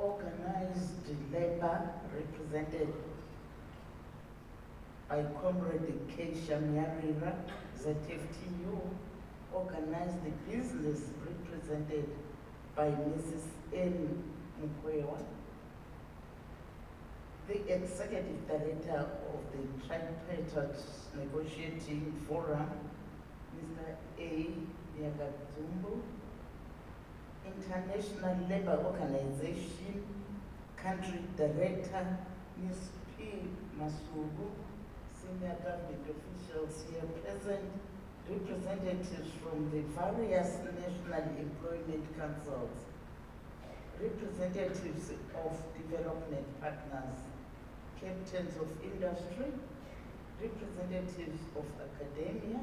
Organized labor represented by Comrade Keisha Nyarira, ZFTU. Organized business represented by Mrs. N. Mukwewa. The Executive Director of the Tripartite Negotiating Forum, Mr. A. Nyagatumbu. International Labour Organization Country Director, Ms. P. Masugu. Senior government officials here present, representatives from the various national employment councils, representatives of development partners, captains of industry, representatives of academia,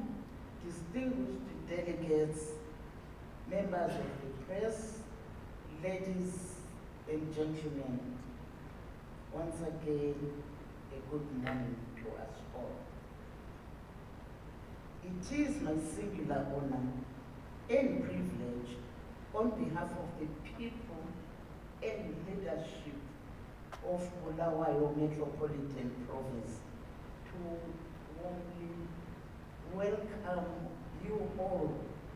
distinguished delegates, members of the press, ladies and gentlemen, once again, a good morning to us all. It is my singular honor and privilege on behalf of the people and leadership of Bulawayo Metropolitan Province to warmly welcome you all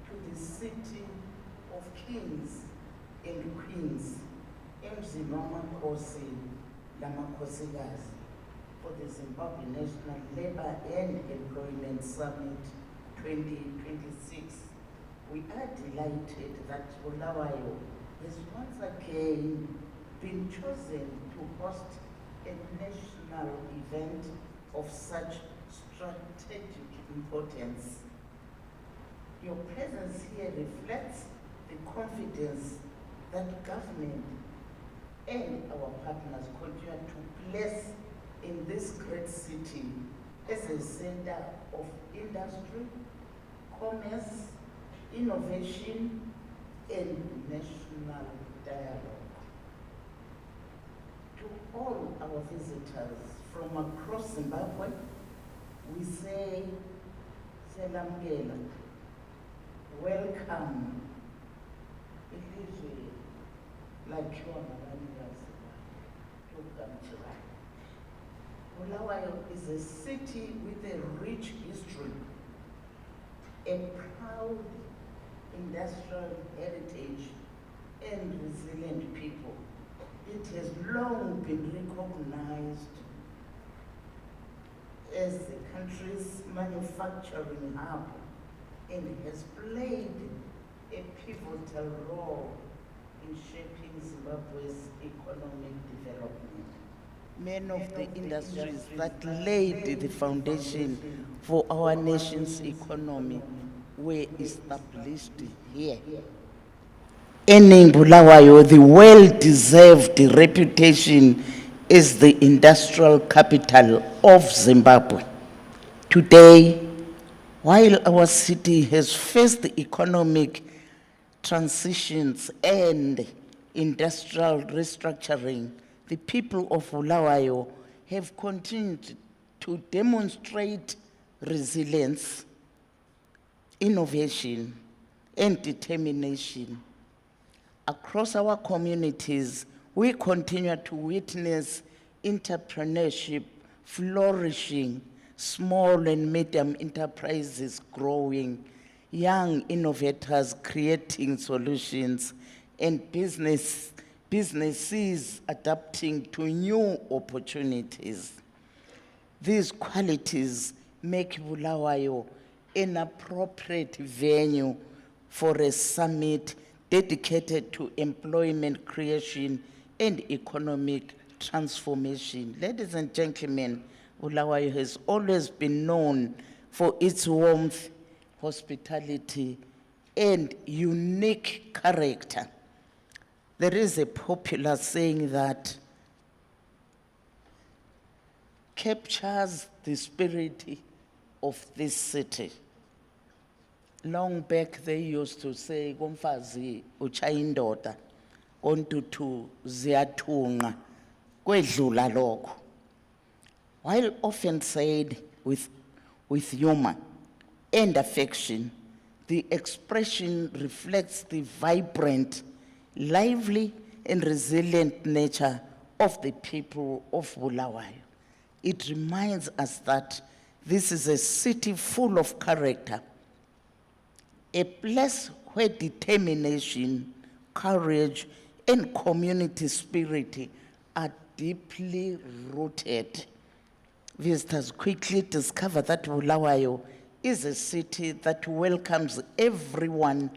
to the city of kings and queens, Mzimamakosi Lamakosigas, for the Zimbabwe National Labour and Employment Summit 2026. We are delighted that Bulawayo has once again been chosen to host a national event of such strategic importance. Your presence here reflects the confidence that government and our partners continue to place in this great city as a center of industry, commerce, innovation, and national dialogue. To all our visitors from across Zimbabwe, we say, Selamgela, welcome. Ilizwe lakhiwa ngabanikazi bayo lokukamthirayo. Bulawayo is a city with a rich history, a proud industrial heritage, and resilient people. It has long been recognized as the country's manufacturing hub and has played a pivotal role in shaping Zimbabwe's economic development. Many of the industries that laid the foundation for our nation's economy were established here, earning Bulawayo the well-deserved reputation as the industrial capital of Zimbabwe. Today, while our city has faced economic transitions and industrial restructuring, the people of Bulawayo have continued to demonstrate resilience, innovation, and determination. Across our communities, we continue to witness entrepreneurship flourishing, small and medium enterprises growing, young innovators creating solutions, and businesses adapting to new opportunities. These qualities make Bulawayo an appropriate venue for a summit dedicated to employment creation and economic transformation. Ladies and gentlemen, Bulawayo has always been known for its warmth, hospitality, and unique character. There is a popular saying that captures the spirit of this city. Long back they used to say, "Komfazi uchayindoda, kontutu ziyathunga, kwedlula lokho." While often said with humor and affection, the expression reflects the vibrant, lively, and resilient nature of the people of Bulawayo. It reminds us that this is a city full of character, a place where determination, courage, and community spirit are deeply rooted. Visitors quickly discover that Bulawayo is a city that welcomes everyone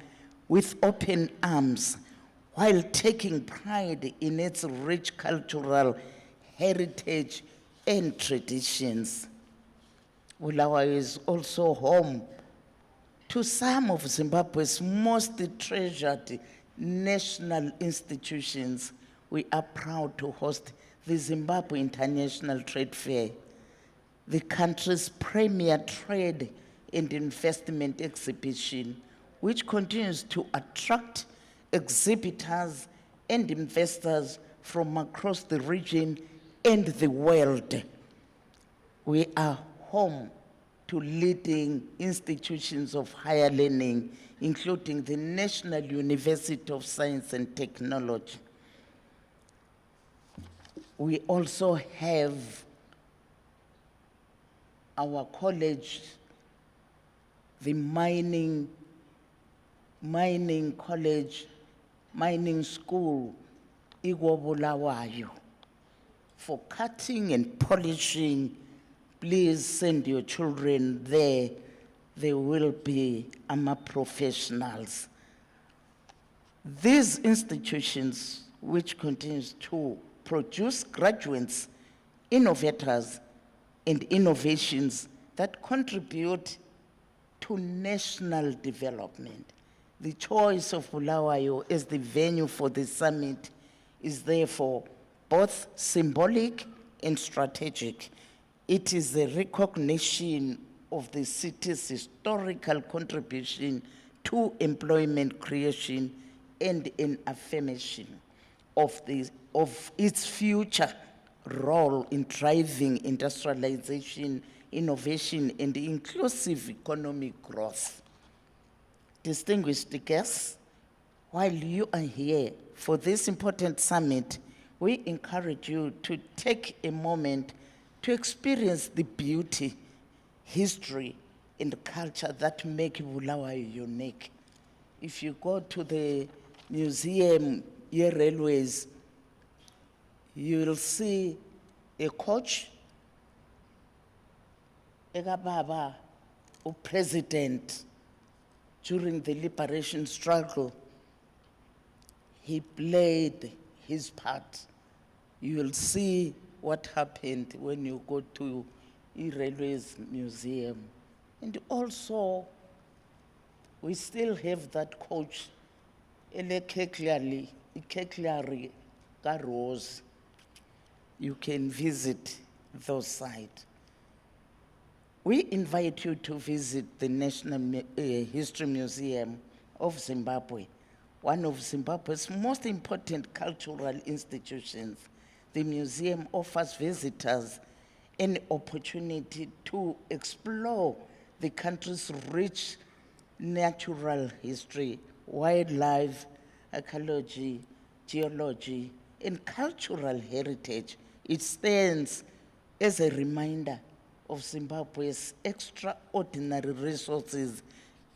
with open arms while taking pride in its rich cultural heritage and traditions. Bulawayo is also home to some of Zimbabwe's most treasured national institutions. We are proud to host the Zimbabwe International Trade Fair, the country's premier trade and investment exhibition, which continues to attract exhibitors and investors from across the region and the world. We are home to leading institutions of higher learning, including the National University of Science and Technology. We also have our college, the mining college, mining school, Bulawayo. For cutting and polishing, please send your children there. They will be professionals. These institutions, which continues to produce graduates, innovators, and innovations that contribute to national development. The choice of Bulawayo as the venue for the summit is therefore both symbolic and strategic. It is a recognition of the city's historical contribution to employment creation and an affirmation of its future role in driving industrialization, innovation, and inclusive economic growth. Distinguished guests, while you are here for this important summit, we encourage you to take a moment to experience the beauty, history, and culture that make Bulawayo unique. If you go to the museum, railways, you will see a coach, Baba, or president, during the liberation struggle. He played his part. You will see what happened when you go to railways museum. And also, we still have that coach, Keklari Rose. You can visit those sites. We invite you to visit the National History Museum of Zimbabwe, one of Zimbabwe's most important cultural institutions. The museum offers visitors an opportunity to explore the country's rich natural history, wildlife, ecology, geology, and cultural heritage. It stands as a reminder of Zimbabwe's extraordinary resources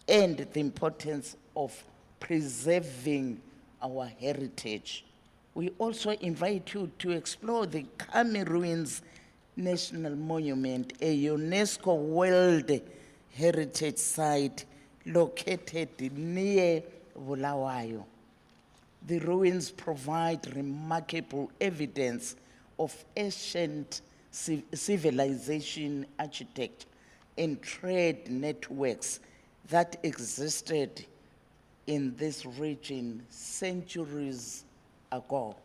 and the importance of preserving our heritage. We also invite you to explore the Kami Ruins National Monument, a UNESCO World Heritage Site located near Bulawayo. The ruins provide remarkable evidence of ancient civilization, architecture, and trade networks that existed in this region centuries ago.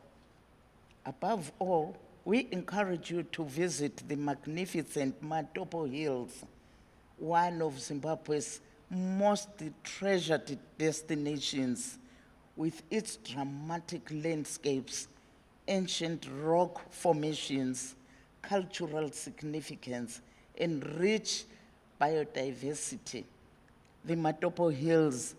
Above all, we encourage you to visit the magnificent Matopo Hills, one of Zimbabwe's most treasured destinations, with its dramatic landscapes, ancient rock formations, cultural significance, and rich biodiversity. The Matopo Hills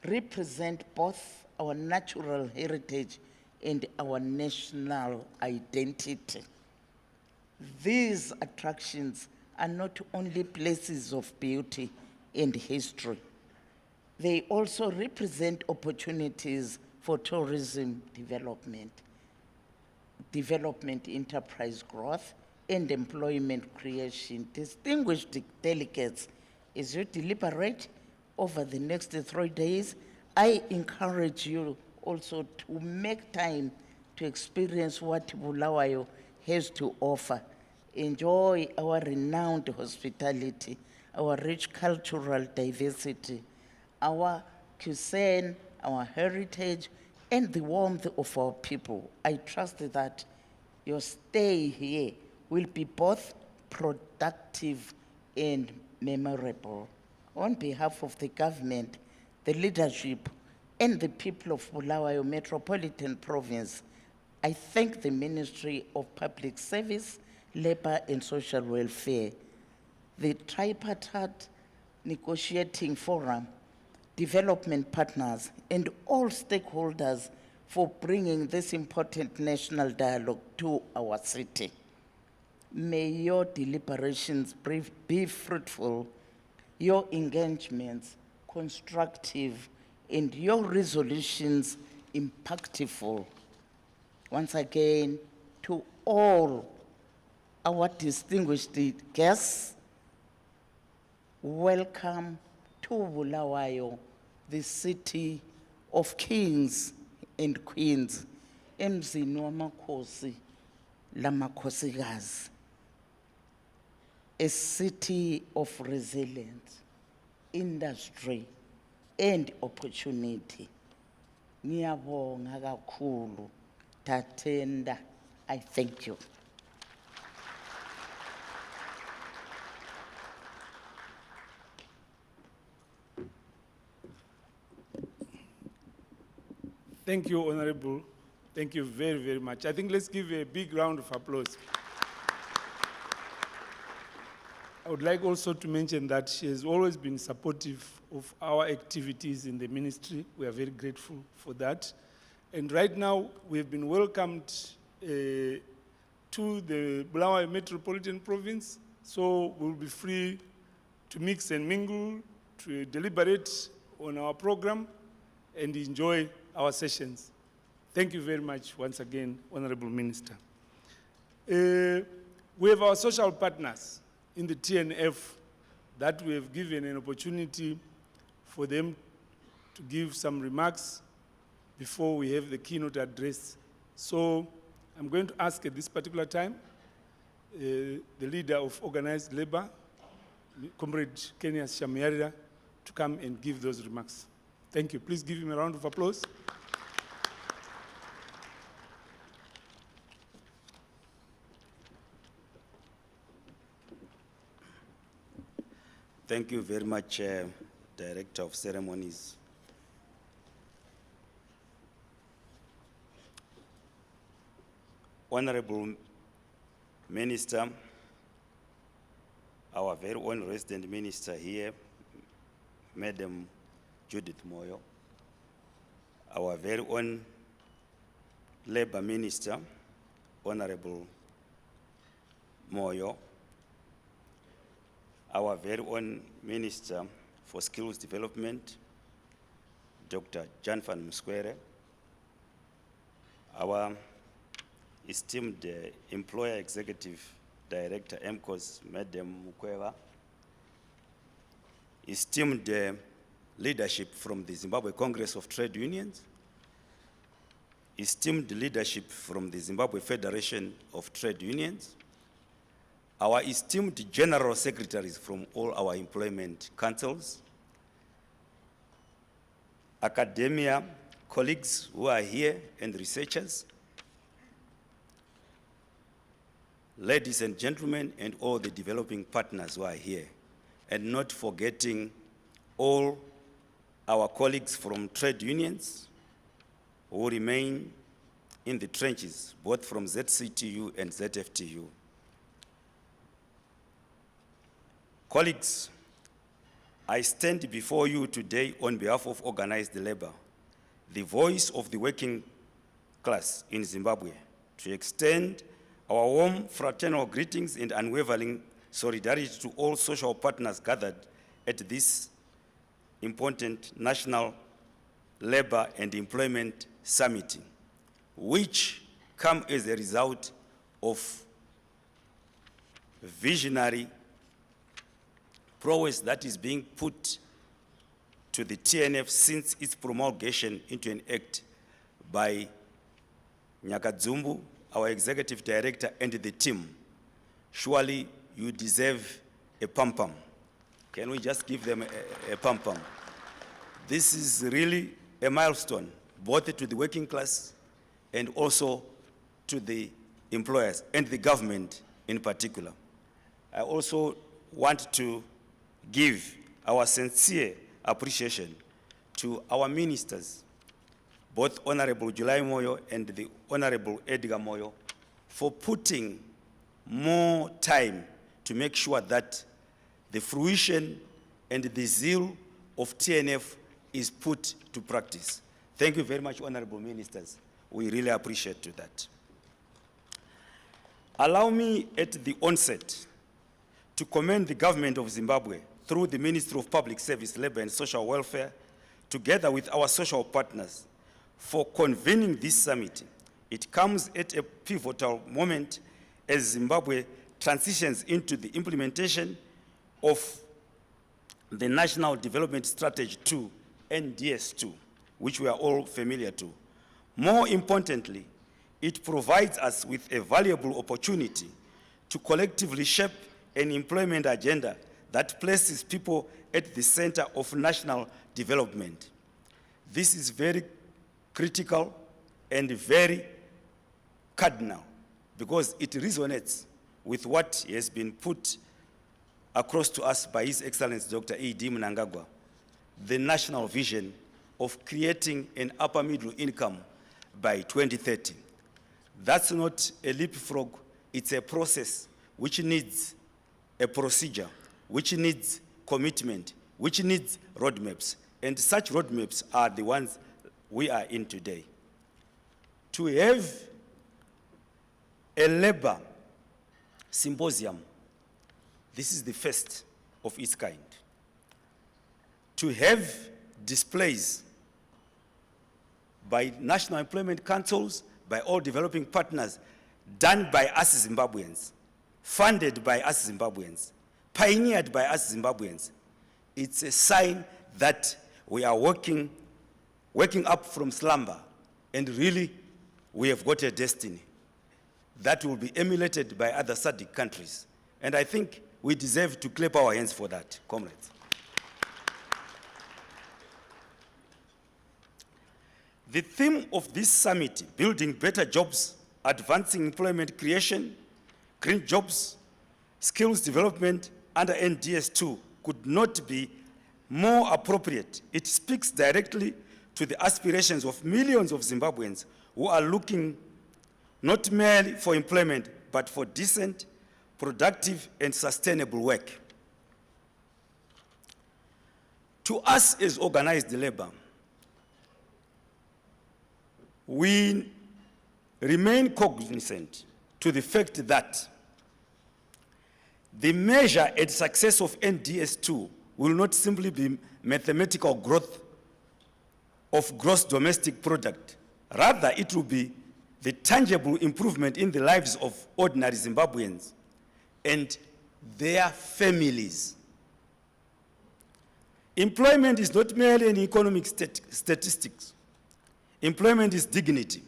represent both our natural heritage and our national identity. These attractions are not only places of beauty and history, they also represent opportunities for tourism development, enterprise growth, and employment creation. Distinguished delegates, as you deliberate over the next 3 days, I encourage you also to make time to experience what Bulawayo has to offer. Enjoy our renowned hospitality, our rich cultural diversity, our cuisine, our heritage, and the warmth of our people. I trust that your stay here will be both productive and memorable. On behalf of the government, the leadership, and the people of Bulawayo Metropolitan Province, I thank the Ministry of Public Service, Labor and Social Welfare, the Tripartite Negotiating Forum, development partners, and all stakeholders for bringing this important national dialogue to our city. May your deliberations be fruitful, your engagements constructive, and your resolutions impactful. Once again, to all our distinguished guests, welcome to Bulawayo, the city of kings and queens, emzini wamakhosi lamakhosikazi, a city of resilience, industry, and opportunity. Ngiyabonga kakhulu, Tatenda, I thank you. Thank you, Honorable. Thank you very, very much. I think let's give a big round of applause. I would like also to mention that she has always been supportive of our activities in the ministry. We are very grateful for that. And right now, we have been welcomed to the Bulawayo Metropolitan Province, so we'll be free to mix and mingle, to deliberate on our program, and enjoy our sessions. Thank you very much once again, Honorable Minister. We have our social partners in the TNF that we have given an opportunity for them to give some remarks before we have the keynote address. So I'm going to ask at this particular time the leader of organized labor, Comrade Kenya Shamiarira, to come and give those remarks. Thank you. Please give him a round of applause. Thank you very much, Director of Ceremonies. Honorable Minister, our very own resident minister here, Madam Judith Moyo, our very own Labor Minister, Honorable Moyo, our very own Minister for Skills Development, Dr. Janfan Muskwere, our esteemed Employer Executive Director, MCOS, Madam Mukweva, esteemed leadership from the Zimbabwe Congress of Trade Unions, esteemed leadership from the Zimbabwe Federation of Trade Unions, our esteemed general secretaries from all our employment councils, academia colleagues who are here and researchers, ladies and gentlemen, and all the developing partners who are here, and not forgetting all our colleagues from trade unions who remain in the trenches, both from ZCTU and ZFTU. Colleagues, I stand before you today on behalf of organized labor, the voice of the working class in Zimbabwe to extend our warm fraternal greetings and unwavering solidarity to all social partners gathered at this important National Labor and Employment Summit, which come as a result of visionary prowess that is being put to the TNF since its promulgation into an act by Nyakadzumbu, our executive director, and the team. Surely you deserve a pom-pom. Can we just give them a pom-pom? This is really a milestone, both to the working class and also to the employers and the government in particular. I also want to give our sincere appreciation to our ministers, both Honorable July Moyo and the Honorable Edgar Moyo, for putting more time to make sure that the fruition and the zeal of TNF is put to practice. Thank you very much, Honorable Ministers. We really appreciate that. Allow me at the onset to commend the government of Zimbabwe through the Ministry of Public Service, Labor and Social Welfare, together with our social partners, for convening this summit. It comes at a pivotal moment as Zimbabwe transitions into the implementation of the National Development Strategy 2, NDS2, which we are all familiar to. More importantly, it provides us with a valuable opportunity to collectively shape an employment agenda that places people at the center of national development. This is very critical and very cardinal because it resonates with what has been put across to us by His Excellency Dr. E.D. Mnangagwa, the national vision of creating an upper middle income by 2030. That's not a leapfrog, it's a process which needs a procedure, which needs commitment, which needs roadmaps. And such roadmaps are the ones we are in today. To have a labor symposium, this is the first of its kind. To have displays by national employment councils, by all developing partners, done by us Zimbabweans, funded by us Zimbabweans, pioneered by us Zimbabweans. It's a sign that we are waking up from slumber, and really we have got a destiny that will be emulated by other SADC countries. And I think we deserve to clap our hands for that, comrades. The theme of this summit, building better jobs, advancing employment creation, green jobs, skills development under NDS2 could not be more appropriate. It speaks directly to the aspirations of millions of Zimbabweans who are looking not merely for employment, but for decent, productive, and sustainable work. To us as organized labor, we remain cognizant to the fact that the measure and success of NDS2 will not simply be mathematical growth of gross domestic product. Rather, it will be the tangible improvement in the lives of ordinary Zimbabweans and their families. Employment is not merely an economic statistics. Employment is dignity.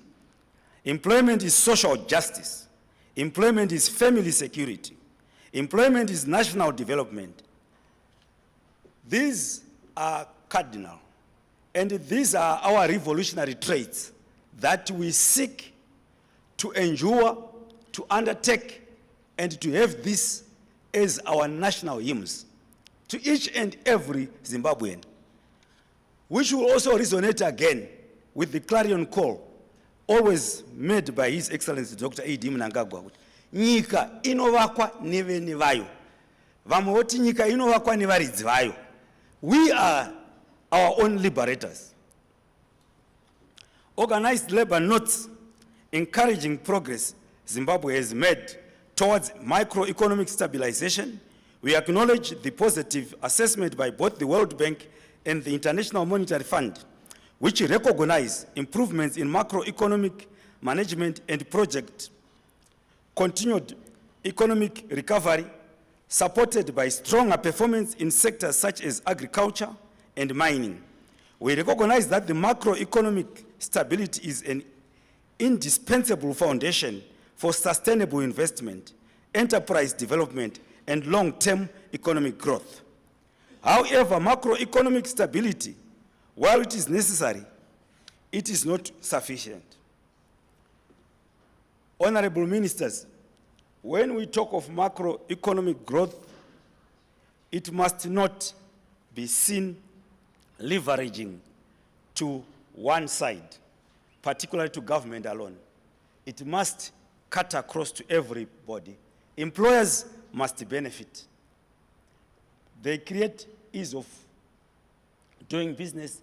Employment is social justice. Employment is family security. Employment is national development. These are cardinal, and these are our revolutionary traits that we seek to endure, to undertake, and to have this as our national hymns to each and every Zimbabwean, which will also resonate again with the clarion call always made by His Excellency Dr. E.D. Mnangagwa. Nyika inovakwa nevene vayo. Vamwe voti nyika inovakwa nevaridzi vayo. We are our own liberators. Organized labor notes encouraging progress Zimbabwe has made towards microeconomic stabilization, we acknowledge the positive assessment by both the World Bank and the International Monetary Fund, which recognize improvements in macroeconomic management and project continued economic recovery, supported by stronger performance in sectors such as agriculture and mining. We recognize that the macroeconomic stability is an indispensable foundation for sustainable investment, enterprise development, and long-term economic growth. However, macroeconomic stability, while it is necessary, it is not sufficient. Honorable Ministers, when we talk of macroeconomic growth, it must not be seen leveraging to one side, particularly to government alone. It must cut across to everybody. Employers must benefit. They create ease of doing business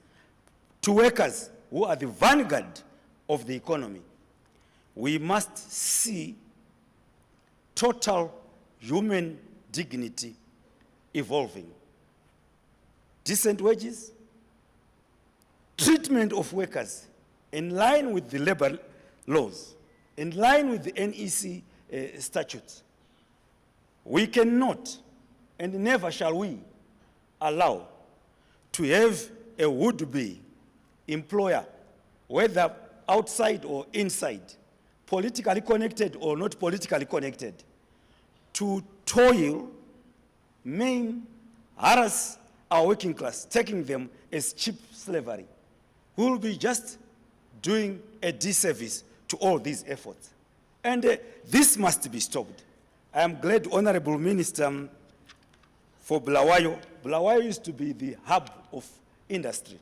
to workers who are the vanguard of the economy. We must see total human dignity evolving. Decent wages, treatment of workers in line with the labor laws, in line with the NEC statutes. We cannot and never shall we allow to have a would-be employer, whether outside or inside, politically connected or not politically connected, to toil, maim, harass our working class, taking them as cheap slavery. We will be just doing a disservice to all these efforts. And this must be stopped. I am glad, Honorable Minister, for Bulawayo. Bulawayo used to be the hub of industry.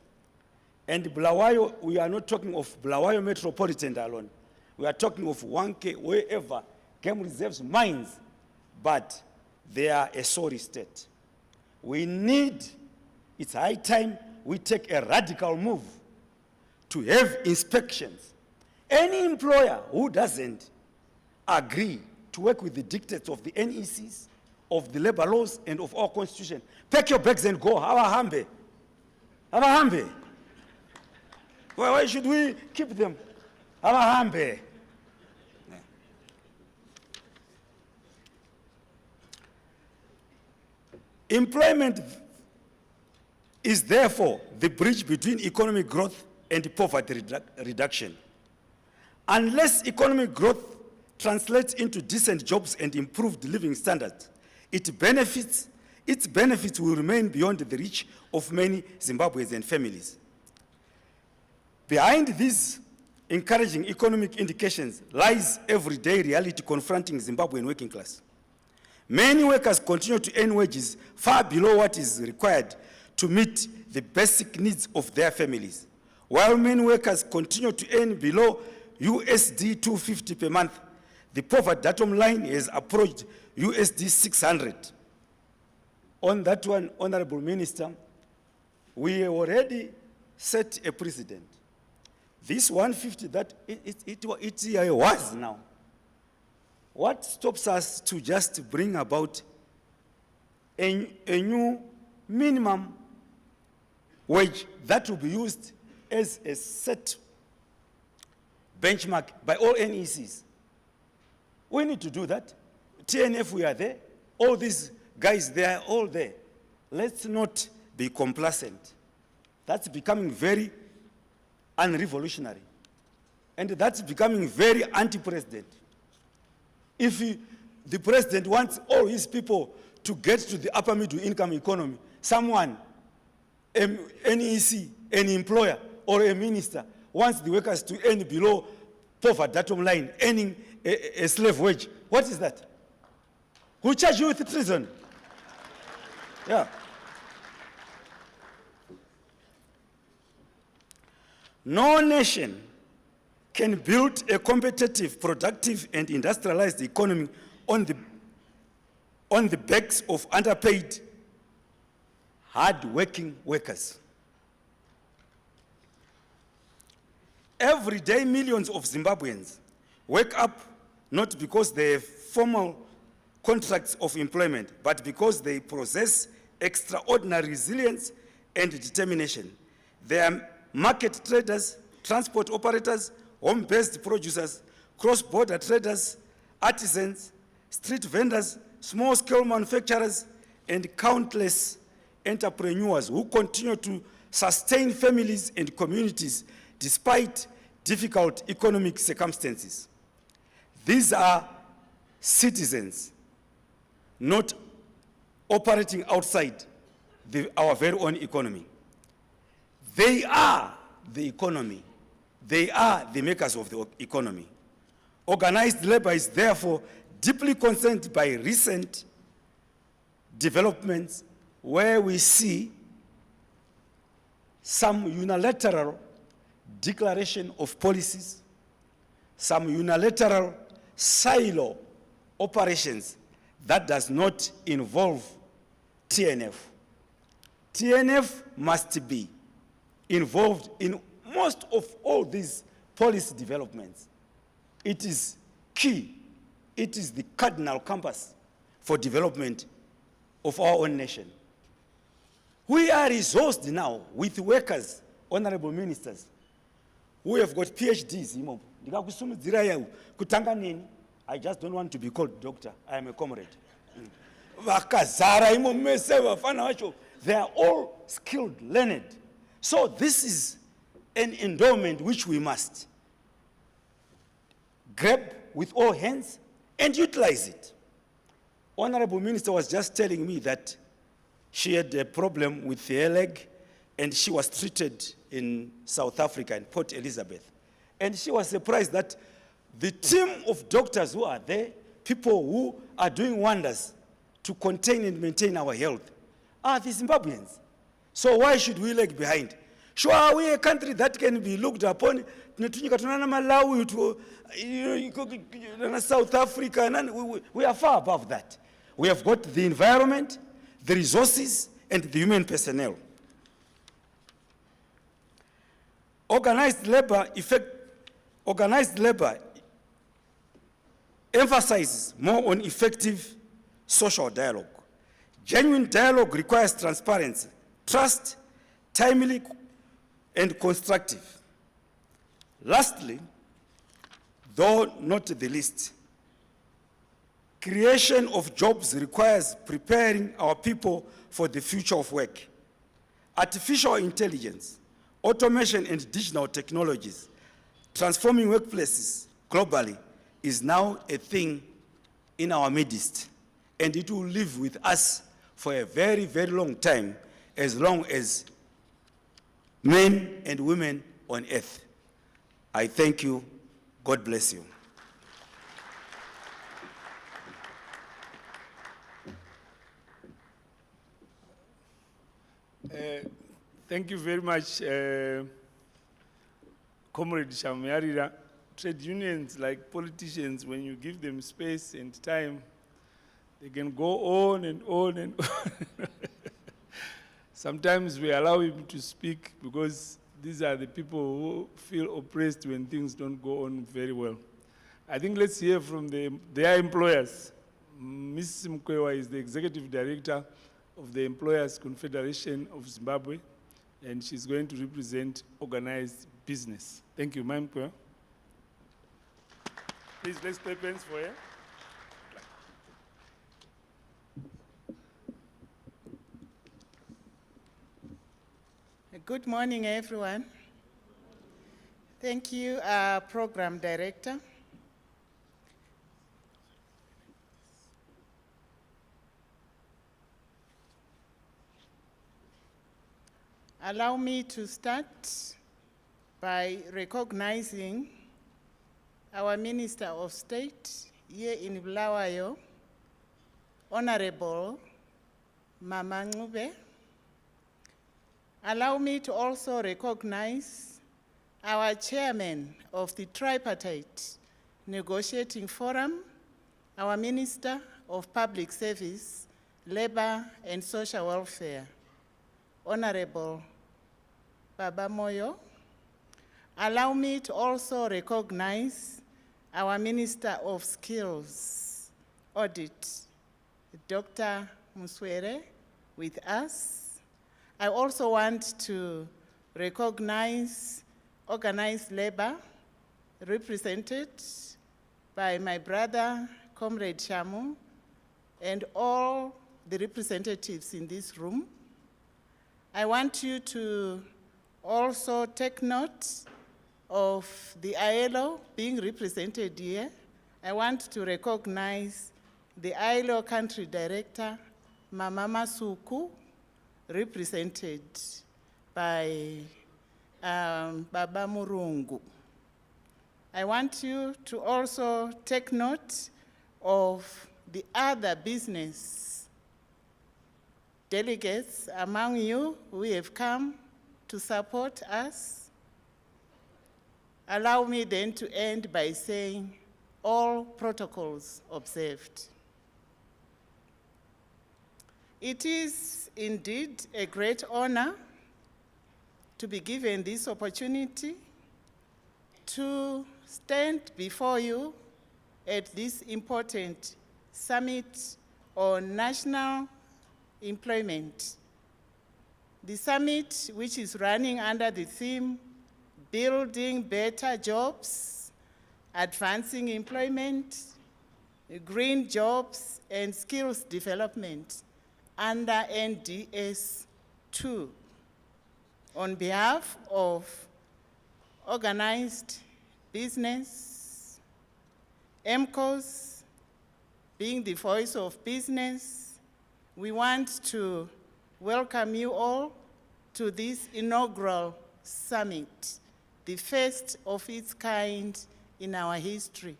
And Bulawayo, we are not talking of Bulawayo Metropolitan alone. We are talking of 1K, wherever game reserves mines, but they are a sorry state. We need, it's high time we take a radical move to have inspections. Any employer who doesn't agree to work with the dictates of the NECs, of the labor laws, and of our constitution, pack your bags and go. Abahambe. Abahambe. Why should we keep them? Abahambe. Employment is therefore the bridge between economic growth and poverty reduction. Unless economic growth translates into decent jobs and improved living standards, its benefits will remain beyond the reach of many Zimbabweans and families. Behind these encouraging economic indications lies everyday reality confronting Zimbabwean working class. Many workers continue to earn wages far below what is required to meet the basic needs of their families. While many workers continue to earn below USD 250 per month, the poverty datum line has approached USD 600. On that one, Honorable Minister, we already set a precedent. This 150 that it was now. What stops us to just bring about a new minimum wage that will be used as a set benchmark by all NECs? We need to do that. TNF, we are there. All these guys, they are all there. Let's not be complacent. That's becoming very unrevolutionary. And that's becoming very anti-president. If the president wants all his people to get to the upper middle income economy, someone, an NEC, an employer, or a minister wants the workers to earn below poverty datum line, earning a slave wage. What is that? Who charge you with treason? Yeah. No nation can build a competitive, productive, and industrialized economy on the backs of underpaid, hard-working workers. Every day, millions of Zimbabweans work up not because they have formal contracts of employment, but because they possess extraordinary resilience and determination. They are market traders, transport operators, home-based producers, cross-border traders, artisans, street vendors, small-scale manufacturers, and countless entrepreneurs who continue to sustain families and communities despite difficult economic circumstances. These are citizens not operating outside our very own economy. They are the economy. They are the makers of the economy. Organized labor is therefore deeply concerned by recent developments where we see some unilateral declaration of policies, some unilateral silo operations that does not involve TNF. TNF must be involved in most of all these policy developments. It is key. It is the cardinal compass for development of our own nation. We are resourced now with workers, honorable ministers, who have got PhDs. I just don't want to be called doctor. I am a comrade. They are all skilled, learned. So this is an endowment which we must grab with all hands and utilize it. Honorable Minister was just telling me that she had a problem with her leg and she was treated in South Africa, in Port Elizabeth. And she was surprised that the team of doctors who are there, people who are doing wonders to contain and maintain our health, are the Zimbabweans. So why should we lag behind? Sure, are we a country that can be looked upon? Malawi to South Africa, we are far above that. We have got the environment, the resources, and the human personnel. Organized labor emphasizes more on effective social dialogue. Genuine dialogue requires transparency, trust, timely, and constructive. Lastly, though not the least, creation of jobs requires preparing our people for the future of work. Artificial intelligence, automation, and digital technologies transforming workplaces globally is now a thing in our midst, and it will live with us for a very, very long time, as long as men and women on earth. I thank you. God bless you. Thank you very much, Comrade Shamyarira. Trade unions, like politicians, when you give them space and time, they can go on and on and on. Sometimes we allow him to speak because these are the people who feel oppressed when things don't go on very well. I think let's hear from their employers. Ms. Mkwewa is the Executive Director of the Employers Confederation of Zimbabwe, and she's going to represent organized business. Thank you, Ma'am Mkwewa. Please, let's play pens for her. Good morning, everyone. Thank you, Program Director. Allow me to start by recognizing our Minister of State here in Bulawayo, Honorable Mama Ncube. Allow me to also recognize our Chairman of the Tripartite Negotiating Forum, our Minister of Public Service, Labor and Social Welfare, Honorable Baba Moyo. Allow me to also recognize our Minister of Skills Audit, Dr. Muswere, with us. I also want to recognize organized labor represented by my brother, Comrade Shamu, and all the representatives in this room. I want you to also take note of the ILO being represented here. I want to recognize the ILO country director, Mama Masuku, represented by Baba Murungu. I want you to also take note of the other business delegates among you who have come to support us. Allow me then to end by saying all protocols observed. It is indeed a great honor to be given this opportunity to stand before you at this important summit on national employment. The summit, which is running under the theme, Building Better Jobs, Advancing Employment, Green Jobs, and Skills Development under NDS 2. On behalf of organized business, MCOs, being the voice of business, we want to welcome you all to this inaugural summit, the first of its kind in our history.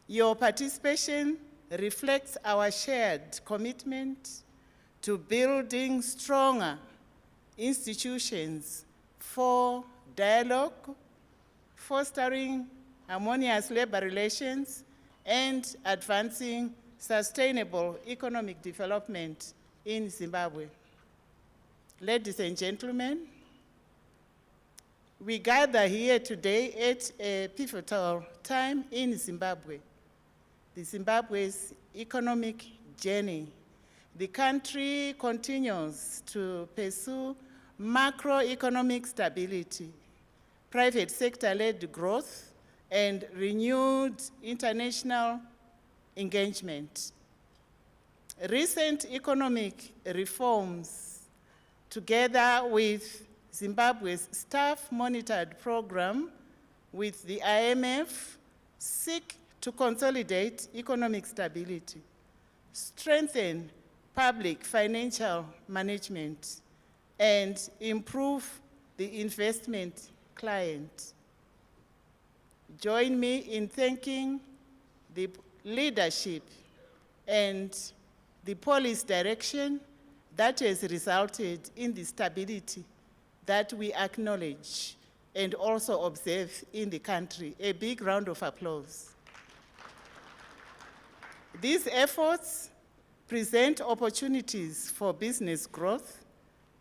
Your participation reflects our shared commitment to building stronger institutions for dialogue, fostering harmonious labor relations, and advancing sustainable economic development in Zimbabwe. Ladies and gentlemen, we gather here today at a pivotal time in Zimbabwe, the Zimbabwe's economic journey. The country continues to pursue macroeconomic stability, private sector-led growth, and renewed international engagement. Recent economic reforms, together with Zimbabwe's staff-monitored program with the IMF, seek to consolidate economic stability, strengthen public financial management, and improve the investment climate. Join me in thanking the leadership and the policy direction that has resulted in the stability that we acknowledge and also observe in the country. A big round of applause. These efforts present opportunities for business growth,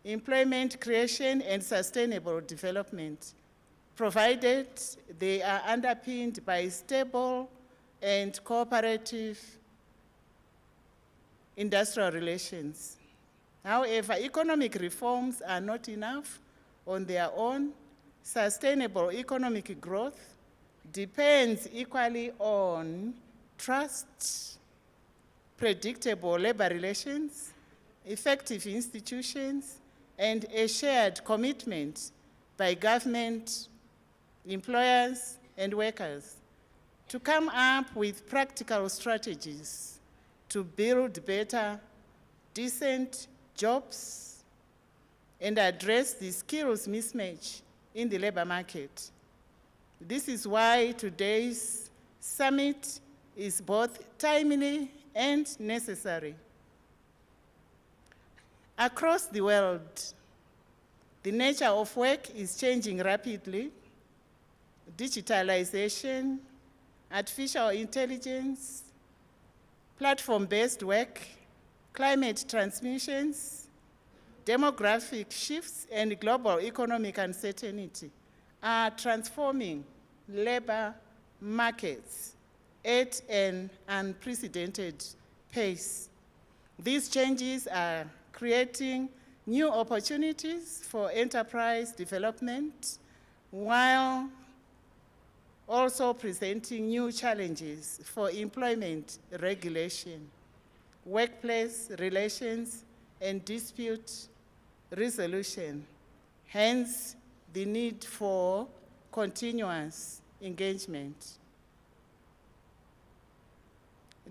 employment creation, and sustainable development, provided they are underpinned by stable and cooperative industrial relations. However, economic reforms are not enough on their own. Sustainable economic growth depends equally on trust, predictable labor relations, effective institutions, and a shared commitment by government, employers, and workers to come up with practical strategies to build better, decent jobs and address the skills mismatch in the labor market. This is why today's summit is both timely and necessary. Across the world, the nature of work is changing rapidly. Digitalization, artificial intelligence, platform-based work, climate transmissions, demographic shifts, and global economic uncertainty are transforming labor markets at an unprecedented pace. These changes are creating new opportunities for enterprise development while also presenting new challenges for employment regulation, workplace relations, and dispute resolution. Hence, the need for continuous engagement.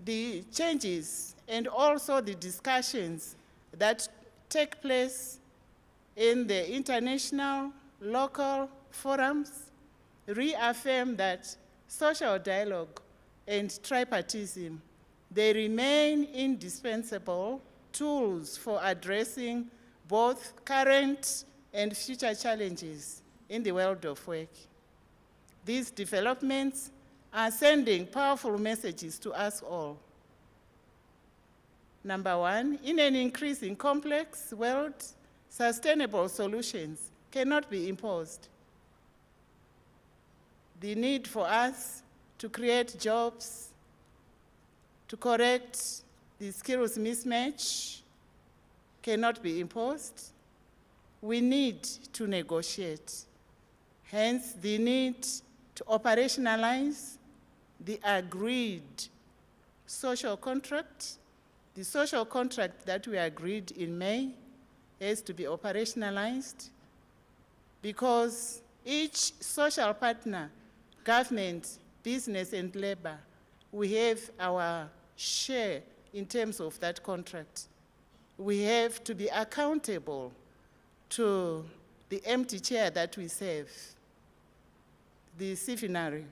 The changes and also the discussions that take place in the international, local forums reaffirm that social dialogue and tripartism, they remain indispensable tools for addressing both current and future challenges in the world of work. These developments are sending powerful messages to us all. Number one, in an increasingly complex world, sustainable solutions cannot be imposed. The need for us to create jobs, to correct the skills mismatch cannot be imposed. We need to negotiate. Hence, the need to operationalize the agreed social contract. The social contract that we agreed in May has to be operationalized because each social partner, government, business, and labor, we have our share in terms of that contract. We have to be accountable to the empty chair that we serve, the civinary,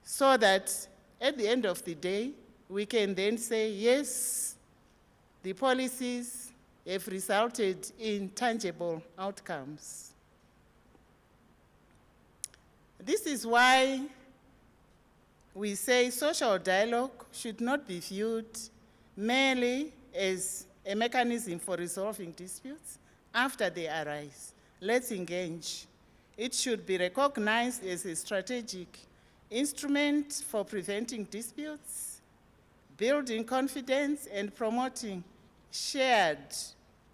so that at the end of the day, we can then say, yes, the policies have resulted in tangible outcomes. This is why we say social dialogue should not be viewed merely as a mechanism for resolving disputes after they arise. Let's engage. It should be recognized as a strategic instrument for preventing disputes, building confidence, and promoting shared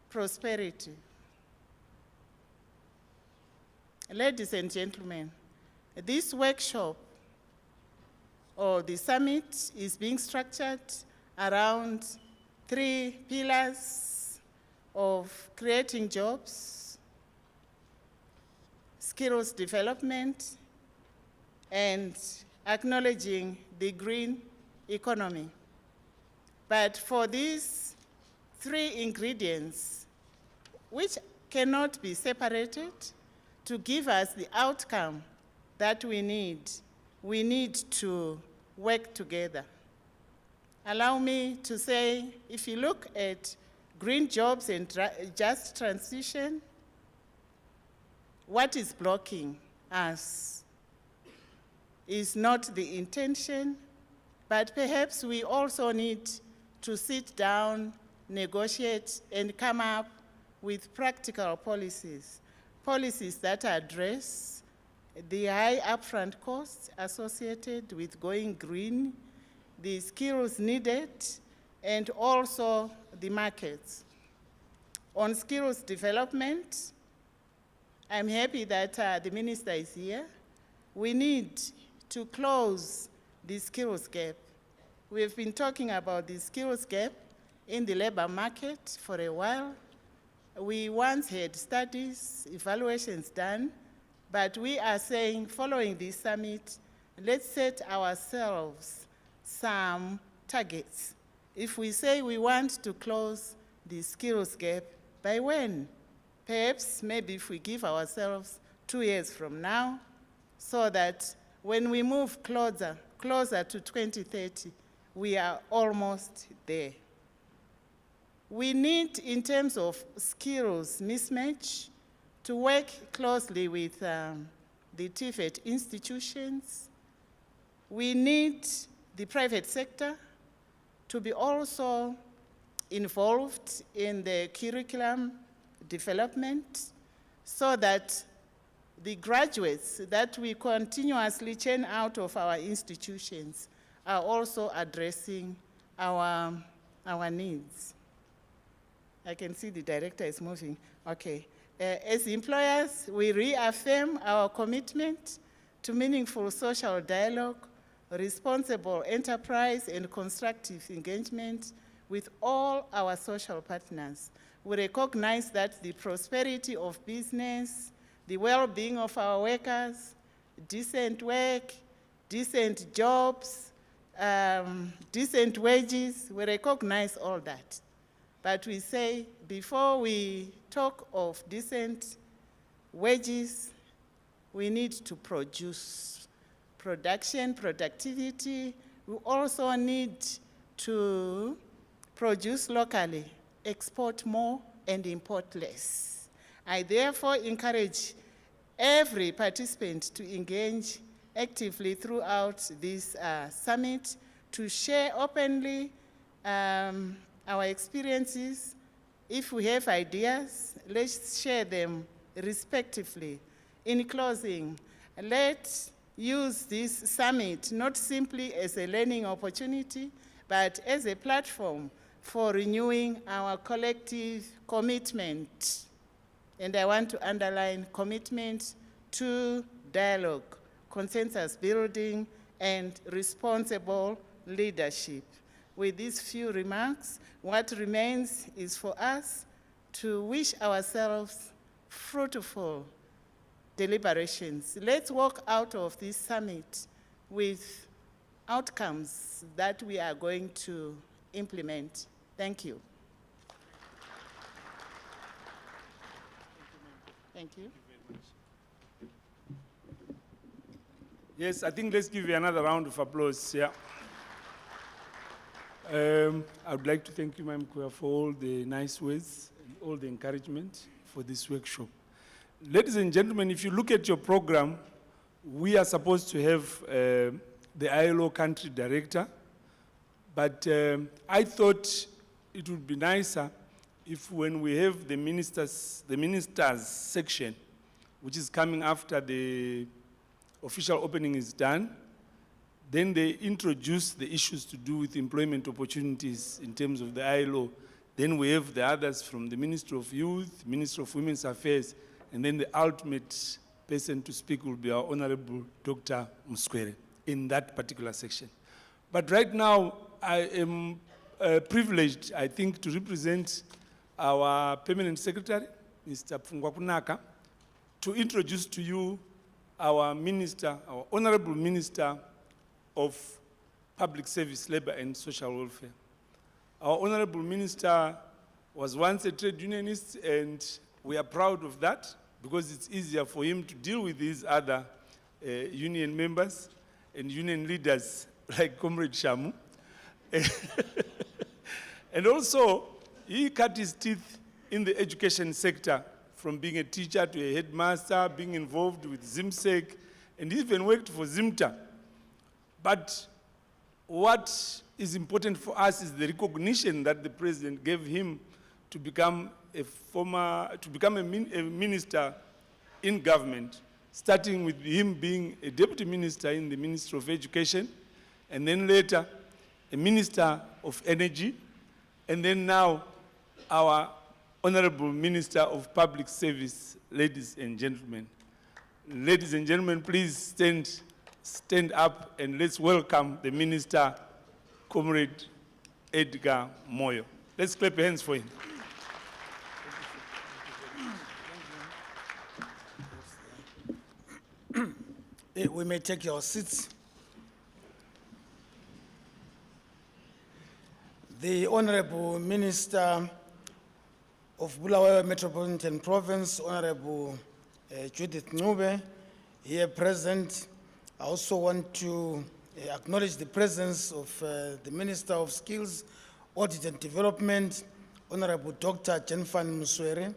prosperity. Ladies and gentlemen, this workshop or the summit is being structured around 3 pillars of creating jobs, skills development, and acknowledging the green economy. But for these 3 ingredients, which cannot be separated, to give us the outcome that we need to work together. Allow me to say, if you look at green jobs and just transition, what is blocking us is not the intention, but perhaps we also need to sit down, negotiate, and come up with practical policies that address the high upfront costs associated with going green, the skills needed, and also the markets. On skills development, I'm happy that the minister is here. We need to close the skills gap. We've been talking about the skills gap in the labor market for a while. We once had studies, evaluations done, but we are saying, following this summit, let's set ourselves some targets. If we say we want to close the skills gap, by when? Perhaps, maybe if we give ourselves 2 years from now, so that when we move closer to 2030, we are almost there. We need, in terms of skills mismatch, to work closely with the TVET institutions. We need the private sector to be also involved in the curriculum development so that the graduates that we continuously churn out of our institutions are also addressing our needs. I can see the director is moving. Okay. As employers, we reaffirm our commitment to meaningful social dialogue, responsible enterprise, and constructive engagement with all our social partners. We recognize that the prosperity of business, the well-being of our workers, decent work, decent jobs, decent wages, we recognize all that. But we say, before we talk of decent wages, we need to produce productivity. We also need to produce locally, export more, and import less. I therefore encourage every participant to engage actively throughout this summit, to share openly our experiences. If we have ideas, let's share them respectively. In closing, let's use this summit not simply as a learning opportunity, but as a platform for renewing our collective commitment. And I want to underline commitment to dialogue, consensus building, and responsible leadership. With these few remarks, what remains is for us to wish ourselves fruitful deliberations. Let's walk out of this summit with outcomes that we are going to implement. Thank you. Thank you. Yes, I think let's give you another round of applause. Yeah. I would like to thank you, Ma'am Kuya, for all the nice words and all the encouragement for this workshop. Ladies and gentlemen, if you look at your program, we are supposed to have the ILO country director, but I thought it would be nicer if when we have the ministers section, which is coming after the official opening is done, then they introduce the issues to do with employment opportunities in terms of the ILO. Then we have the others from the Ministry of Youth, Ministry of Women's Affairs, and then the ultimate person to speak will be our Honorable Dr. Muskwere in that particular section. But right now, I am privileged, I think, to represent our Permanent Secretary, Mr. Pfungwakunaka, to introduce to you our Minister, our Honorable Minister of Public Service, Labor and Social Welfare. Our Honorable Minister was once a trade unionist, and we are proud of that because it's easier for him to deal with these other union members and union leaders like Comrade Shamu. And also, he cut his teeth in the education sector, from being a teacher to a headmaster, being involved with ZIMSEC, and even worked for ZIMTA. But what is important for us is the recognition that the president gave him to become a minister in government, starting with him being a deputy minister in the Ministry of Education, and then later a minister of energy, and then now our Honorable Minister of Public Service. Ladies and gentlemen. Ladies and gentlemen, please stand up and let's welcome the Minister, Comrade Edgar Moyo. Let's clap your hands for him. We may take your seats. The Honorable Minister of Bulawayo Metropolitan Province, Honorable Judith Ncube, here present. I also want to acknowledge the presence of the Minister of Skills, Audit and Development, Honorable Dr. Jennifer Muswere,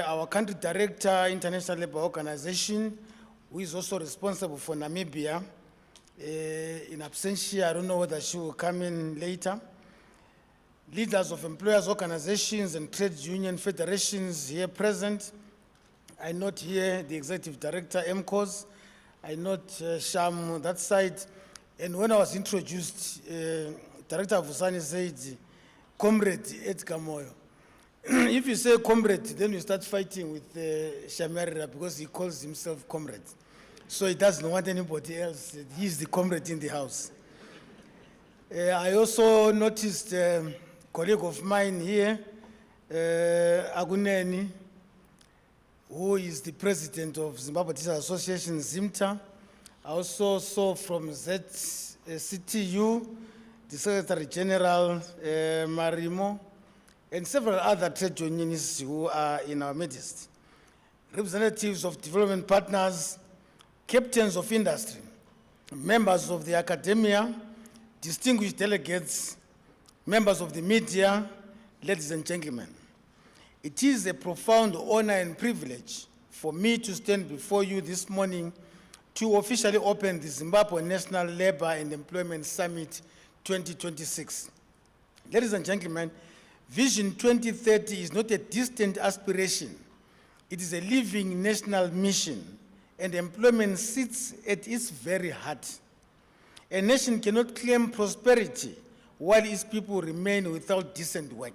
our Country Director, International Labour Organization, who is also responsible for Namibia. In absentia, I don't know whether she will come in later. Leaders of employers' organizations and trade union federations here present. I note here the Executive Director, MCOS. I note Sham, that side. And when I was introduced, Director Vusani said, Comrade Edgar Moyo. If you say comrade, then you start fighting with Shamarira because he calls himself comrade. So he doesn't want anybody else. He's the comrade in the house. I also noticed a colleague of mine here, Aguneni, who is the president of Zimbabwe Teachers Association, ZIMTA. I also saw from ZCTU, the Secretary General, Marimo, and several other trade unionists who are in our midst. Representatives of development partners, captains of industry, members of the academia, distinguished delegates, members of the media, ladies and gentlemen. It is a profound honor and privilege for me to stand before you this morning to officially open the Zimbabwe National Labor and Employment Summit 2026. Ladies and gentlemen, Vision 2030 is not a distant aspiration. It is a living national mission, and employment sits at its very heart. A nation cannot claim prosperity while its people remain without decent work.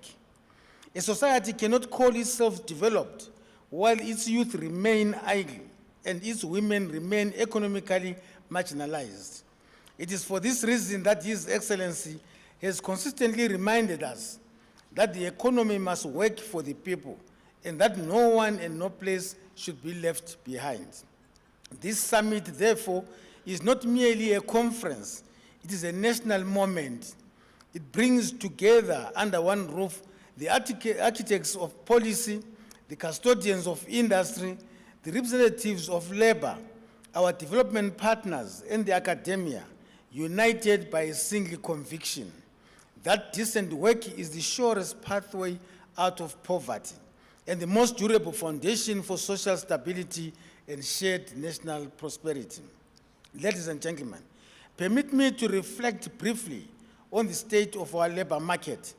A society cannot call itself developed while its youth remain idle and its women remain economically marginalized. It is for this reason that His Excellency has consistently reminded us that the economy must work for the people and that no one and no place should be left behind. This summit, therefore, is not merely a conference, it is a national moment. It brings together under one roof the architects of policy, the custodians of industry, the representatives of labor, our development partners, and the academia, united by a single conviction that decent work is the surest pathway out of poverty and the most durable foundation for social stability and shared national prosperity. Ladies and gentlemen, permit me to reflect briefly on the state of our labor market.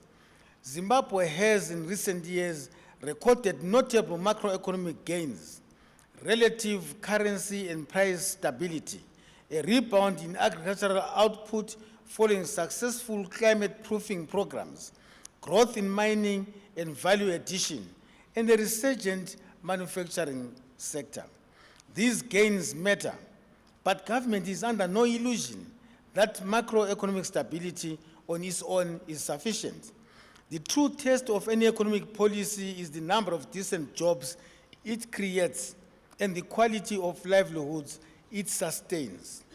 Zimbabwe has in recent years recorded notable macroeconomic gains, relative currency and price stability, a rebound in agricultural output following successful climate-proofing programs, growth in mining and value addition, and a resurgent manufacturing sector. These gains matter, but government is under no illusion that macroeconomic stability on its own is sufficient. The true test of any economic policy is the number of decent jobs it creates and the quality of livelihoods it sustains.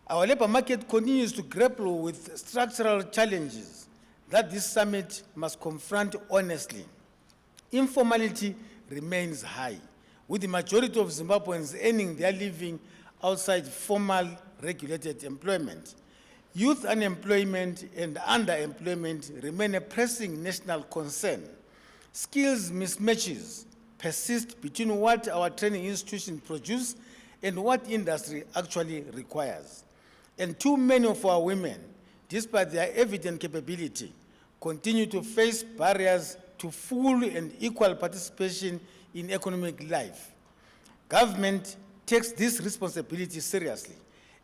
Our labor market continues to grapple with structural challenges that this summit must confront honestly. Informality remains high, with the majority of Zimbabweans earning their living outside formal regulated employment. Youth unemployment and underemployment remain a pressing national concern. Skills mismatches persist between what our training institutions produce and what industry actually requires. And too many of our women, despite their evident capability, continue to face barriers to full and equal participation in economic life. Government takes this responsibility seriously,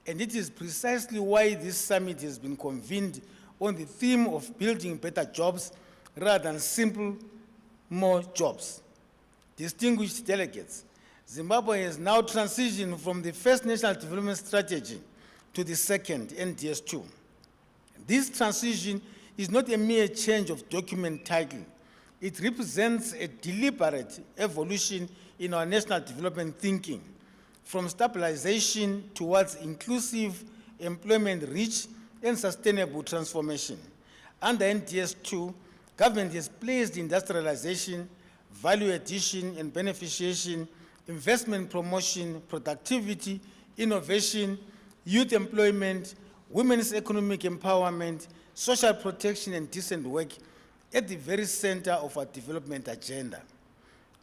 and it is precisely why this summit has been convened on the theme of building better jobs rather than simple more jobs. Distinguished delegates, Zimbabwe has now transitioned from the first National Development Strategy to the second, NDS2. This transition is not a mere change of document title. It represents a deliberate evolution in our national development thinking, from stabilization towards inclusive employment-rich and sustainable transformation. Under NDS2, government has placed industrialization, value addition and beneficiation, investment promotion, productivity, innovation, youth employment, women's economic empowerment, social protection and decent work at the very center of our development agenda.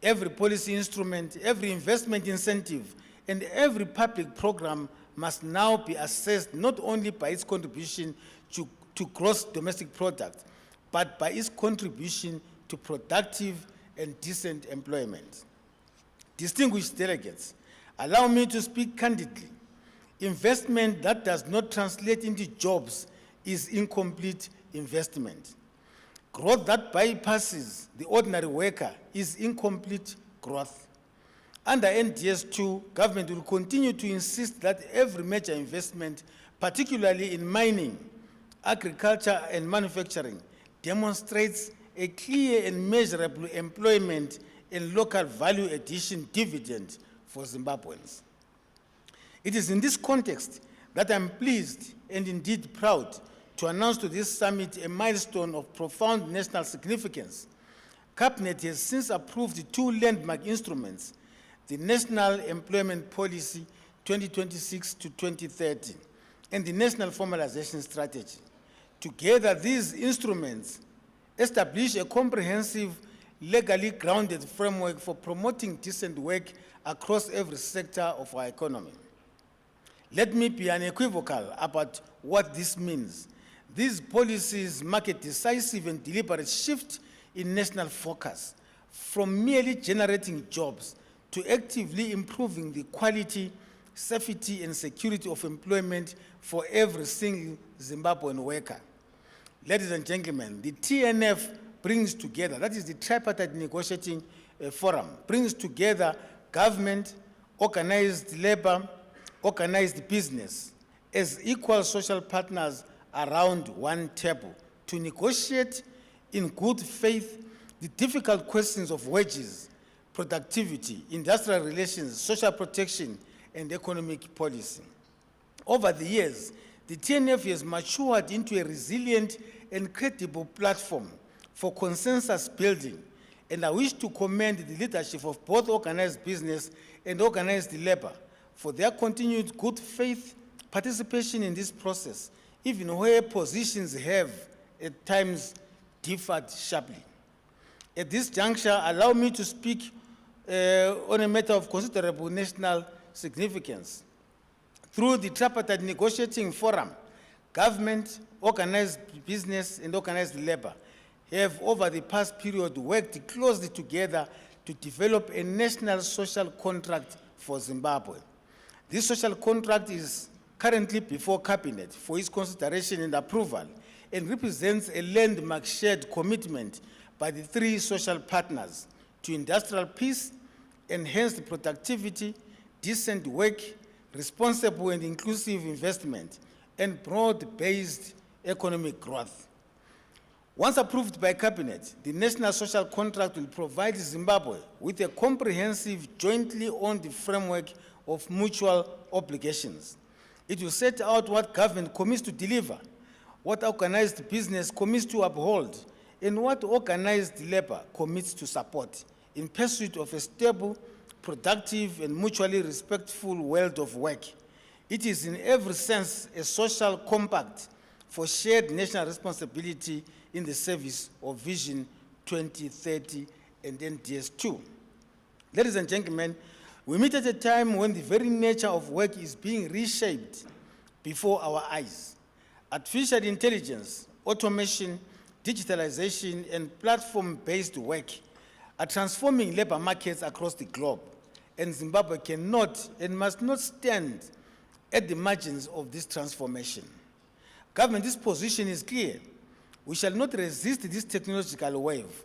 Every policy instrument, every investment incentive, and every public program must now be assessed not only by its contribution to gross domestic product, but by its contribution to productive and decent employment. Distinguished delegates, allow me to speak candidly. Investment that does not translate into jobs is incomplete investment. Growth that bypasses the ordinary worker is incomplete growth. Under NDS2, government will continue to insist that every major investment, particularly in mining, agriculture, and manufacturing, demonstrates a clear and measurable employment and local value addition dividend for Zimbabweans. It is in this context that I'm pleased and indeed proud to announce to this summit a milestone of profound national significance. Cabinet has since approved 2 landmark instruments, the National Employment Policy 2026 to 2030 and the National Formalization Strategy. Together, these instruments establish a comprehensive, legally grounded framework for promoting decent work across every sector of our economy. Let me be unequivocal about what this means. These policies mark a decisive and deliberate shift in national focus from merely generating jobs to actively improving the quality, safety, and security of employment for every single Zimbabwean worker. Ladies and gentlemen, the TNF brings together, that is the tripartite negotiating forum, brings together government, organized labor, organized business as equal social partners around one table to negotiate in good faith the difficult questions of wages, productivity, industrial relations, social protection, and economic policy. Over the years, the TNF has matured into a resilient and credible platform for consensus building, and I wish to commend the leadership of both organized business and organized labor for their continued good faith participation in this process, even where positions have at times differed sharply. At this juncture, allow me to speak on a matter of considerable national significance. Through the tripartite negotiating forum, government, organized business, and organized labor have over the past period worked closely together to develop a national social contract for Zimbabwe. This social contract is currently before Cabinet for its consideration and approval and represents a landmark shared commitment by the 3 social partners to industrial peace, enhanced productivity, decent work, responsible and inclusive investment, and broad-based economic growth. Once approved by Cabinet, the National Social Contract will provide Zimbabwe with a comprehensive, jointly owned framework of mutual obligations. It will set out what government commits to deliver, what organized business commits to uphold, and what organized labor commits to support in pursuit of a stable, productive, and mutually respectful world of work. It is in every sense a social compact for shared national responsibility in the service of Vision 2030 and NDS2. Ladies and gentlemen, we meet at a time when the very nature of work is being reshaped before our eyes. Artificial intelligence, automation, digitalization, and platform-based work are transforming labor markets across the globe, and Zimbabwe cannot and must not stand at the margins of this transformation. Government's position is clear. We shall not resist this technological wave,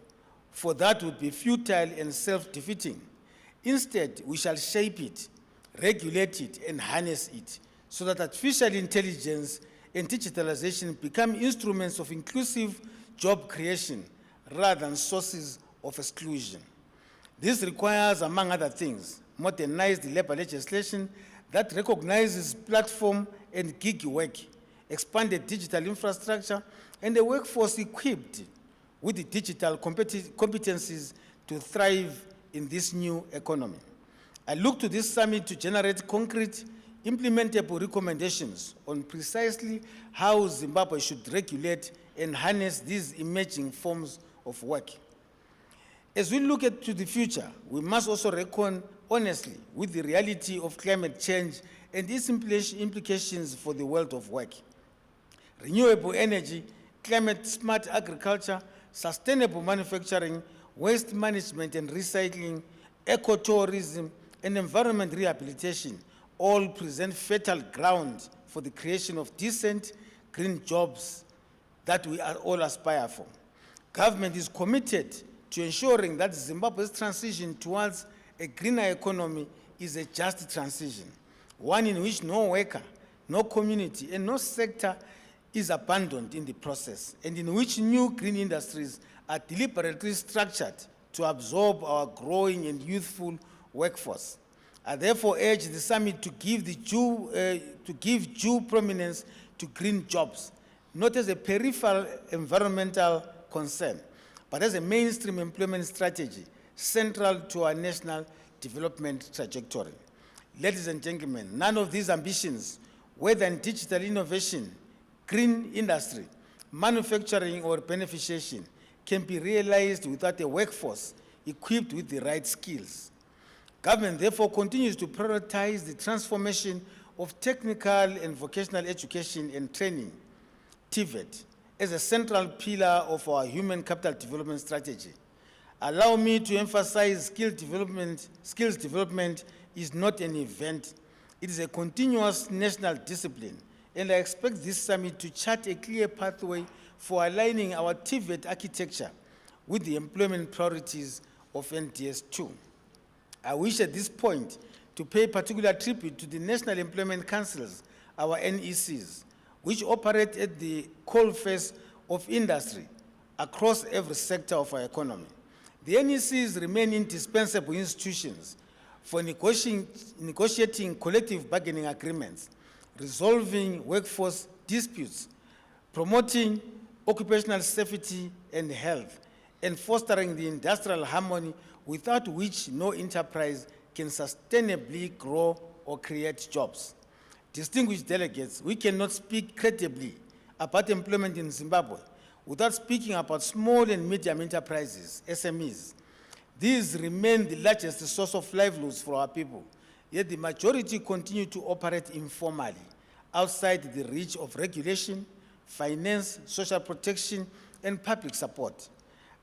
for that would be futile and self-defeating. Instead, we shall shape it, regulate it, and harness it, so that artificial intelligence and digitalization become instruments of inclusive job creation rather than sources of exclusion. This requires, among other things, modernized labor legislation that recognizes platform and gig work, expanded digital infrastructure, and a workforce equipped with the digital competencies to thrive in this new economy. I look to this summit to generate concrete, implementable recommendations on precisely how Zimbabwe should regulate and harness these emerging forms of work. As we look to the future, we must also reckon honestly with the reality of climate change and its implications for the world of work. Renewable energy, climate-smart agriculture, sustainable manufacturing, waste management and recycling, ecotourism, and environment rehabilitation all present fertile ground for the creation of decent green jobs that we are all aspire for. Government is committed to ensuring that Zimbabwe's transition towards a greener economy is a just transition, one in which no worker, no community, and no sector is abandoned in the process, and in which new green industries are deliberately structured to absorb our growing and youthful workforce. I therefore urge the summit to give due prominence to green jobs, not as a peripheral environmental concern, but as a mainstream employment strategy central to our national development trajectory. Ladies and gentlemen, none of these ambitions, whether in digital innovation, green industry, manufacturing, or beneficiation, can be realized without a workforce equipped with the right skills. Government therefore continues to prioritize the transformation of technical and vocational education and training, TVET, as a central pillar of our human capital development strategy. Allow me to emphasize skills development is not an event. It is a continuous national discipline, and I expect this summit to chart a clear pathway for aligning our TVET architecture with the employment priorities of NDS 2. I wish at this point to pay particular tribute to the National Employment Councils, our NECs, which operate at the coalface of industry across every sector of our economy. The NECs remain indispensable institutions for negotiating collective bargaining agreements, resolving workforce disputes, promoting occupational safety and health, and fostering the industrial harmony without which no enterprise can sustainably grow or create jobs. Distinguished delegates, we cannot speak credibly about employment in Zimbabwe without speaking about small and medium enterprises, SMEs. These remain the largest source of livelihoods for our people, yet the majority continue to operate informally, outside the reach of regulation, finance, social protection, and public support.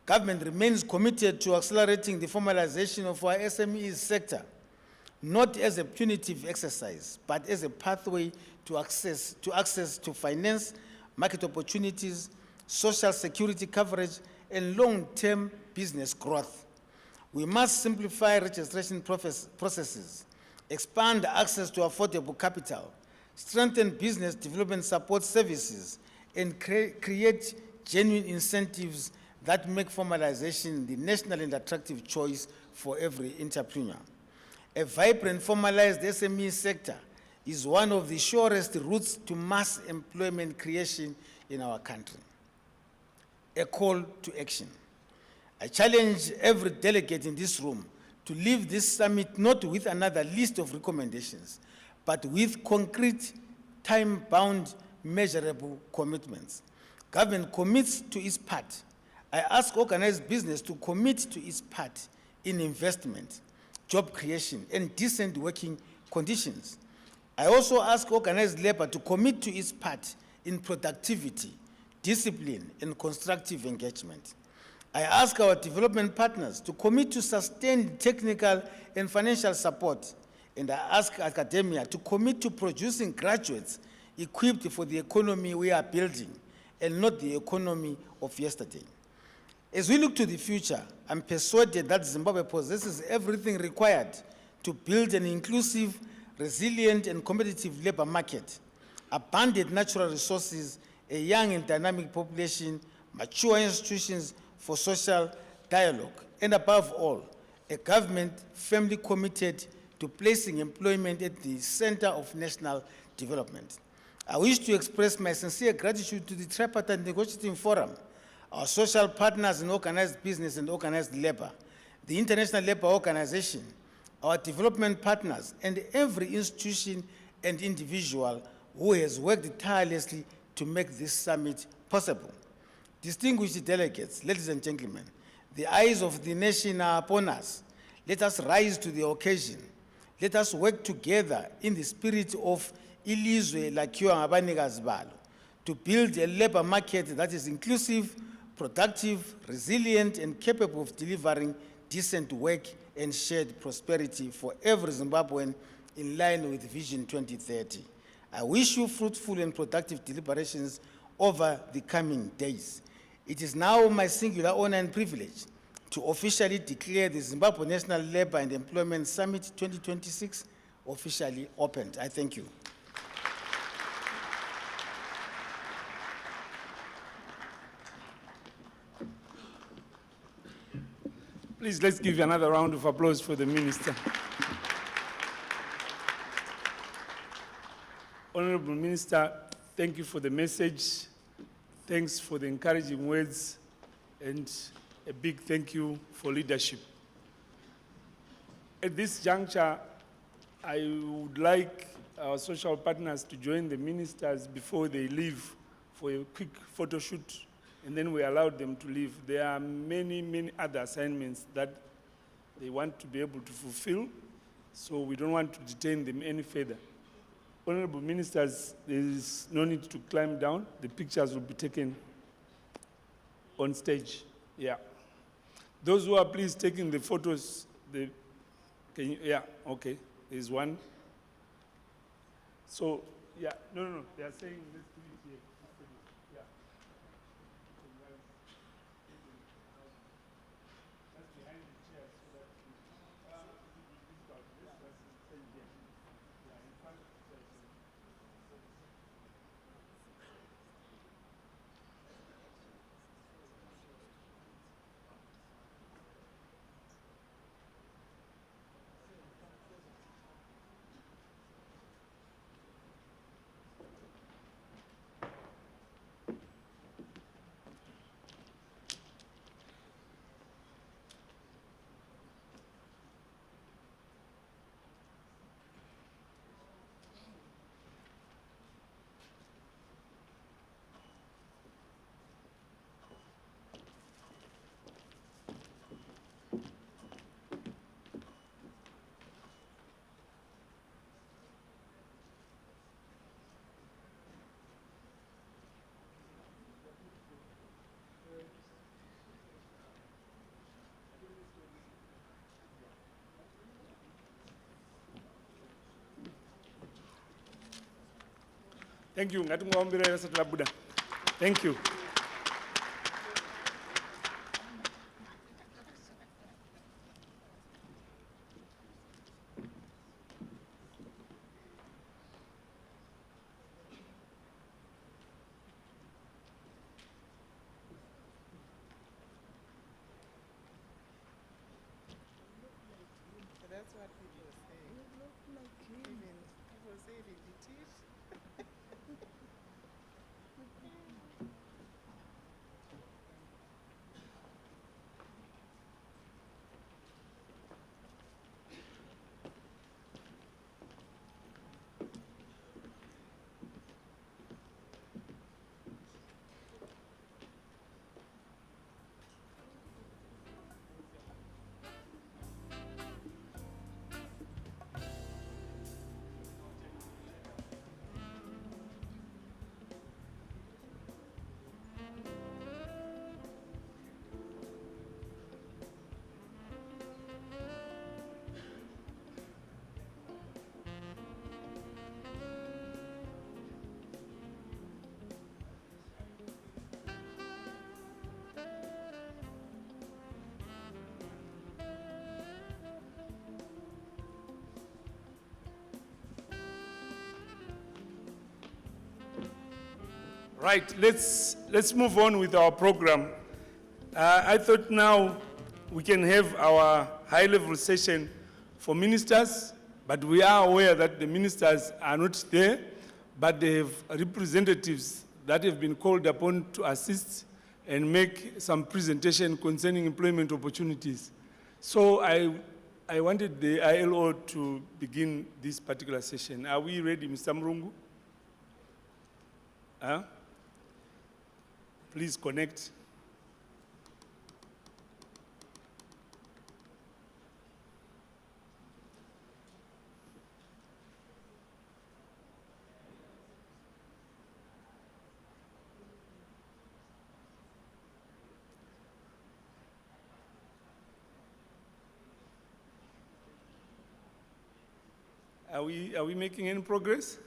Government remains committed to accelerating the formalization of our SME sector, not as a punitive exercise, but as a pathway to access to finance, market opportunities, social security coverage, and long-term business growth. We must simplify registration processes, expand access to affordable capital, strengthen business development support services, and create genuine incentives that make formalization the national and attractive choice for every entrepreneur. A vibrant formalized SME sector is one of the surest routes to mass employment creation in our country. A call to action. I challenge every delegate in this room to leave this summit not with another list of recommendations, but with concrete, time-bound, measurable commitments. Government commits to its part. I ask organized business to commit to its part in investment, job creation, and decent working conditions. I also ask organized labor to commit to its part in productivity, discipline, and constructive engagement. I ask our development partners to commit to sustained technical and financial support, and I ask academia to commit to producing graduates equipped for the economy we are building, and not the economy of yesterday. As we look to the future, I'm persuaded that Zimbabwe possesses everything required to build an inclusive, resilient, and competitive labor market, abundant natural resources, a young and dynamic population, mature institutions for social dialogue, and above all, a government firmly committed to placing employment at the center of national development. I wish to express my sincere gratitude to the Tripartite Negotiating Forum, our social partners in organized business and organized labor, the International Labour Organization, our development partners, and every institution and individual who has worked tirelessly to make this summit possible. Distinguished delegates, ladies and gentlemen, the eyes of the nation are upon us. Let us rise to the occasion. Let us work together in the spirit of ilizwe lakhiwa ngabanikazi balo to build a labor market that is inclusive, productive, resilient, and capable of delivering decent work and shared prosperity for every Zimbabwean in line with Vision 2030. I wish you fruitful and productive deliberations over the coming days. It is now my singular honor and privilege to officially declare the Zimbabwe National Labour and Employment Summit 2026 officially opened. I thank you. Please, let's give another round of applause for the Minister. Honorable Minister, thank you for the message. Thanks for the encouraging words, and a big thank you for leadership. At this juncture, I would like our social partners to join the ministers before they leave for a quick photo shoot, and then we allowed them to leave. There are many, many other assignments that they want to be able to fulfill, so we don't want to detain them any further. Honorable ministers, there is no need to climb down. The pictures will be taken on stage. Yeah. Those who are please taking the photos, can you, yeah, okay, there's one. So, yeah, no, they are saying let's do it here. Yeah. That's behind the chair so that yeah, in front of the chair. Thank you. Thank you. That's what people say. Even people say it in the teeth. Right, let's move on with our program. I thought now we can have our high-level session for ministers, but we are aware that the ministers are not there, but they have representatives that have been called upon to assist and make some presentation concerning employment opportunities. So I wanted the ILO to begin this particular session. Are we ready, Mr. Mrungu? Huh? Please connect. Are we making any progress?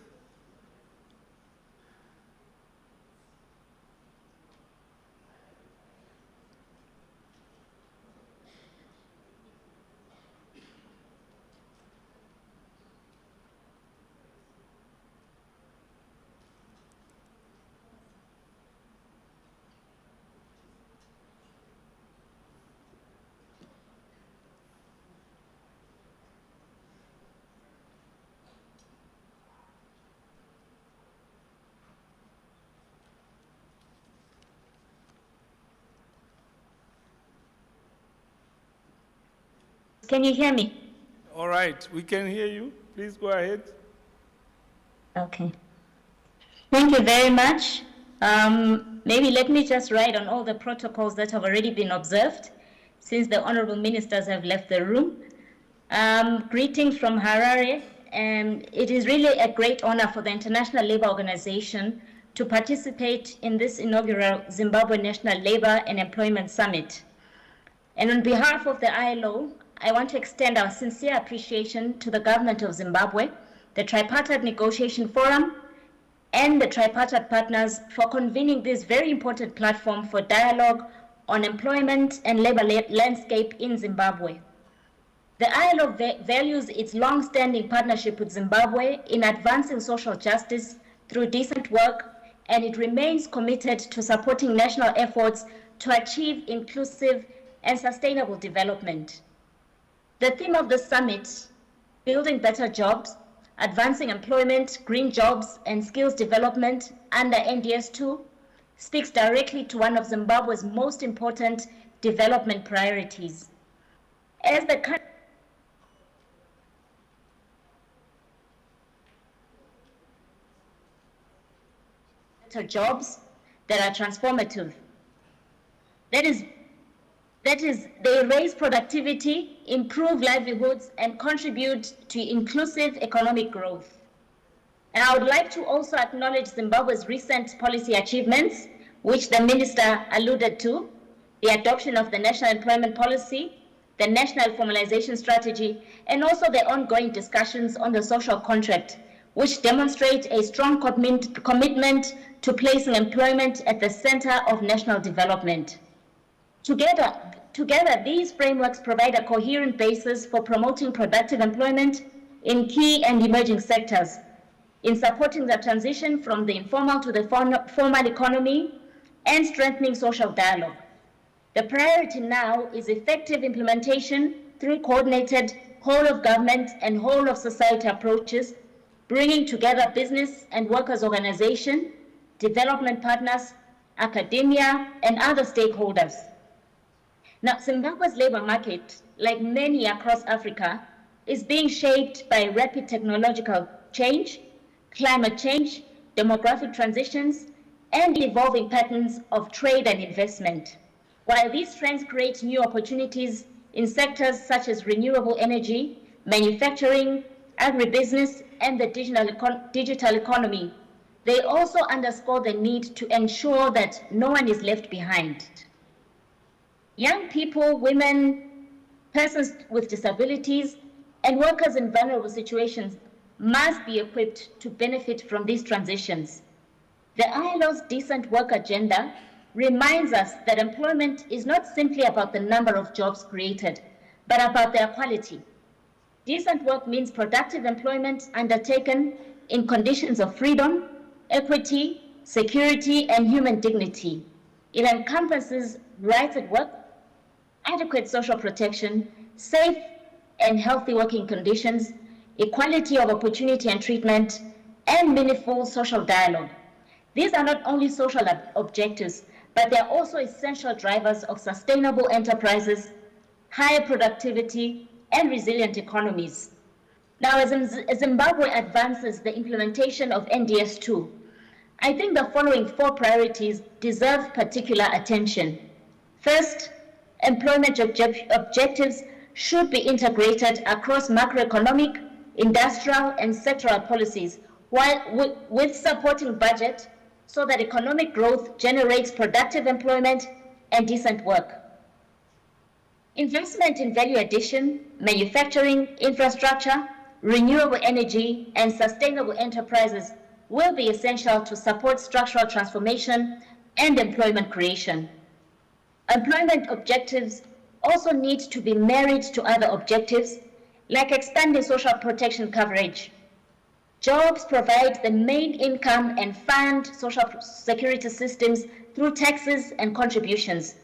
Can you hear me? All right, we can hear you. Please go ahead. Okay. Thank you very much. Maybe let me just write on all the protocols that have already been observed since the honorable ministers have left the room. Greetings from Harare. It is really a great honor for the International Labour Organization to participate in this inaugural Zimbabwe National Labour and Employment Summit. And on behalf of the ILO, I want to extend our sincere appreciation to the government of Zimbabwe, the Tripartite Negotiation Forum, and the tripartite partners for convening this very important platform for dialogue on employment and labor landscape in Zimbabwe. The ILO values its long-standing partnership with Zimbabwe in advancing social justice through decent work, and it remains committed to supporting national efforts to achieve inclusive and sustainable development. The theme of the summit, building better jobs, advancing employment, green jobs, and skills development under NDS2, speaks directly to one of Zimbabwe's most important development priorities. As the country better jobs that are transformative. That is, they raise productivity, improve livelihoods, and contribute to inclusive economic growth. And I would like to also acknowledge Zimbabwe's recent policy achievements, which the minister alluded to, the adoption of the National Employment Policy, the National Formalization Strategy, and also the ongoing discussions on the social contract, which demonstrate a strong commitment to placing employment at the center of national development. Together, these frameworks provide a coherent basis for promoting productive employment in key and emerging sectors, in supporting the transition from the informal to the formal economy, and strengthening social dialogue. The priority now is effective implementation through coordinated whole-of-government and whole-of-society approaches, bringing together business and workers' organization, development partners, academia, and other stakeholders. Now, Zimbabwe's labor market, like many across Africa, is being shaped by rapid technological change, climate change, demographic transitions, and evolving patterns of trade and investment. While these trends create new opportunities in sectors such as renewable energy, manufacturing, agribusiness, and the digital economy, they also underscore the need to ensure that no one is left behind. Young people, women, persons with disabilities, and workers in vulnerable situations must be equipped to benefit from these transitions. The ILO's decent work agenda reminds us that employment is not simply about the number of jobs created, but about their quality. Decent work means productive employment undertaken in conditions of freedom, equity, security, and human dignity. It encompasses rights at work, adequate social protection, safe and healthy working conditions, equality of opportunity and treatment, and meaningful social dialogue. These are not only social objectives, but they are also essential drivers of sustainable enterprises, higher productivity, and resilient economies. Now, as Zimbabwe advances the implementation of NDS2, I think the following 4 priorities deserve particular attention. First, employment objectives should be integrated across macroeconomic, industrial, and sectoral policies, while with supporting budget so that economic growth generates productive employment and decent work. Investment in value addition, manufacturing, infrastructure, renewable energy, and sustainable enterprises will be essential to support structural transformation and employment creation. Employment objectives also need to be married to other objectives, like expanding social protection coverage. Jobs provide the main income and fund social security systems through taxes and contributions.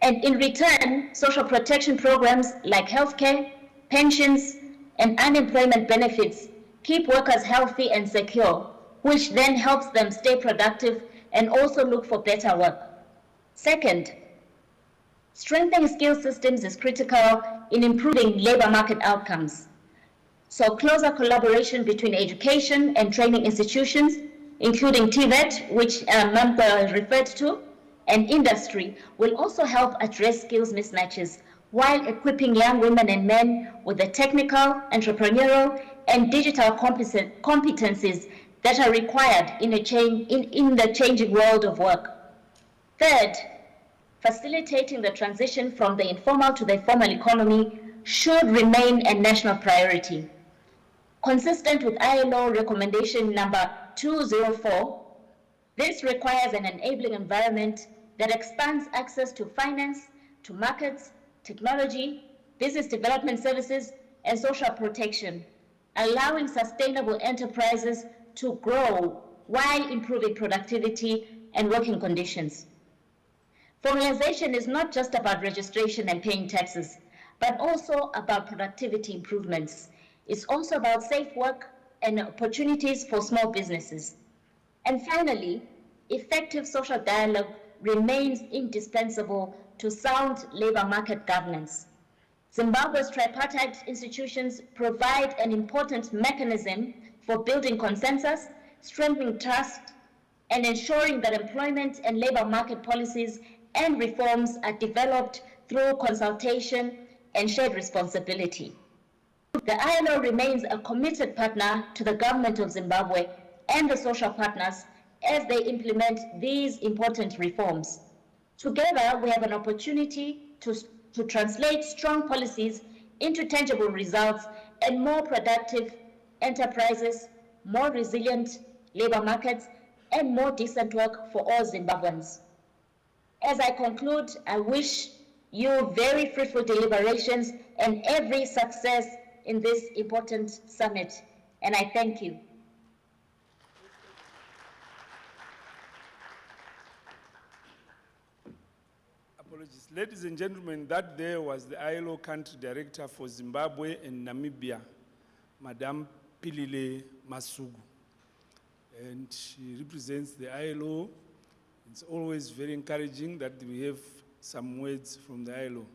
And in return, social protection programs like healthcare, pensions, and unemployment benefits keep workers healthy and secure, which then helps them stay productive and also look for better work. Second, strengthening skill systems is critical in improving labor market outcomes. So closer collaboration between education and training institutions, including TVET, which Member referred to, and industry will also help address skills mismatches while equipping young women and men with the technical, entrepreneurial, and digital competencies that are required in the changing world of work. Third, facilitating the transition from the informal to the formal economy should remain a national priority. Consistent with ILO recommendation number 204, this requires an enabling environment that expands access to finance, to markets, technology, business development services, and social protection, allowing sustainable enterprises to grow while improving productivity and working conditions. Formalization is not just about registration and paying taxes, but also about productivity improvements. It's also about safe work and opportunities for small businesses. And finally, effective social dialogue remains indispensable to sound labor market governance. Zimbabwe's tripartite institutions provide an important mechanism for building consensus, strengthening trust, and ensuring that employment and labor market policies and reforms are developed through consultation and shared responsibility. The ILO remains a committed partner to the government of Zimbabwe and the social partners as they implement these important reforms. Together, we have an opportunity to translate strong policies into tangible results and more productive enterprises, more resilient labor markets, and more decent work for all Zimbabweans. As I conclude, I wish you very fruitful deliberations and every success in this important summit, and I thank you. Apologies. Ladies and gentlemen, that there was the ILO country director for Zimbabwe and Namibia, Madame Pilile Masugu. And she represents the ILO. It's always very encouraging that we have some words from the ILO.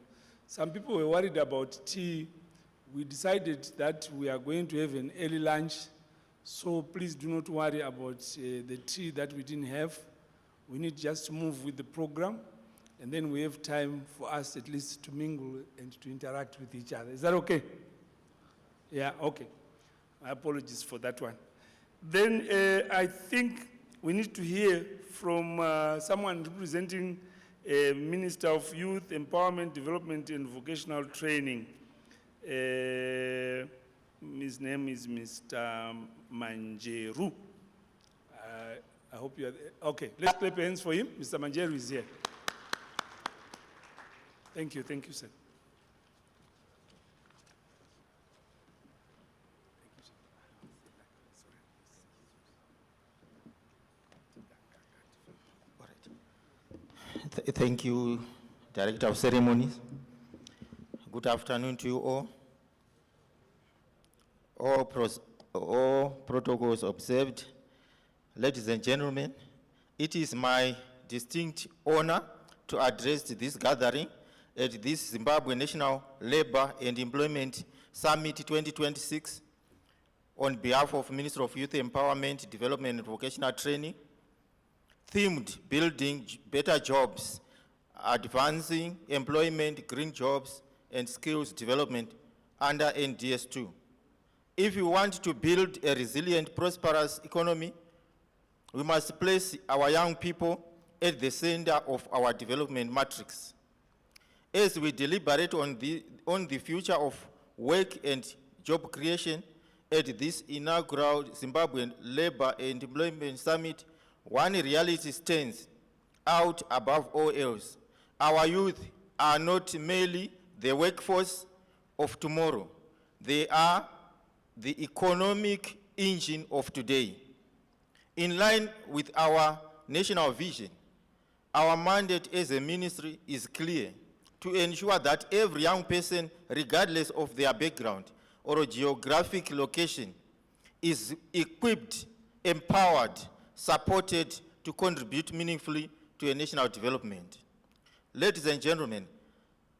Some people were worried about tea. We decided that we are going to have an early lunch, so please do not worry about the tea that we didn't have. We need just to move with the program, and then we have time for us at least to mingle and to interact with each other. Is that okay? Yeah, okay. My apologies for that one. Then I think we need to hear from someone representing Minister of Youth, Empowerment, Development, and Vocational Training. His name is Mr. Manjeru. I hope you are there. Okay, let's clap hands for him. Mr. Manjeru is here. Thank you, sir. Thank you, Director of Ceremonies. Good afternoon to you all. All protocols observed. Ladies and gentlemen, it is my distinct honor to address this gathering at this Zimbabwe National Labor and Employment Summit 2026 on behalf of Minister of Youth Empowerment, Development and Vocational Training, themed Building Better Jobs, Advancing Employment, Green Jobs, and Skills Development under NDS2. If we want to build a resilient, prosperous economy, we must place our young people at the center of our development matrix. As we deliberate on the future of work and job creation, at this inaugural Zimbabwean Labor and Employment Summit, one reality stands out above all else. Our youth are not merely the workforce of tomorrow. They are the economic engine of today. In line with our national vision, our mandate as a ministry is clear: to ensure that every young person, regardless of their background or geographic location, is equipped, empowered, supported to contribute meaningfully to a national development. Ladies and gentlemen,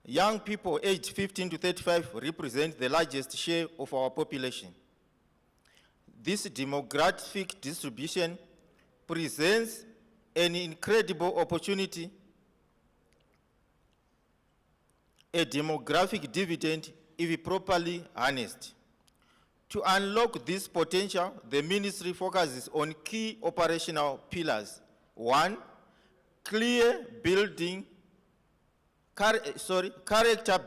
young people aged 15 to 35 represent the largest share of our population. This demographic distribution presents an incredible opportunity, a demographic dividend if properly harnessed. To unlock this potential, the ministry focuses on key operational pillars. One, character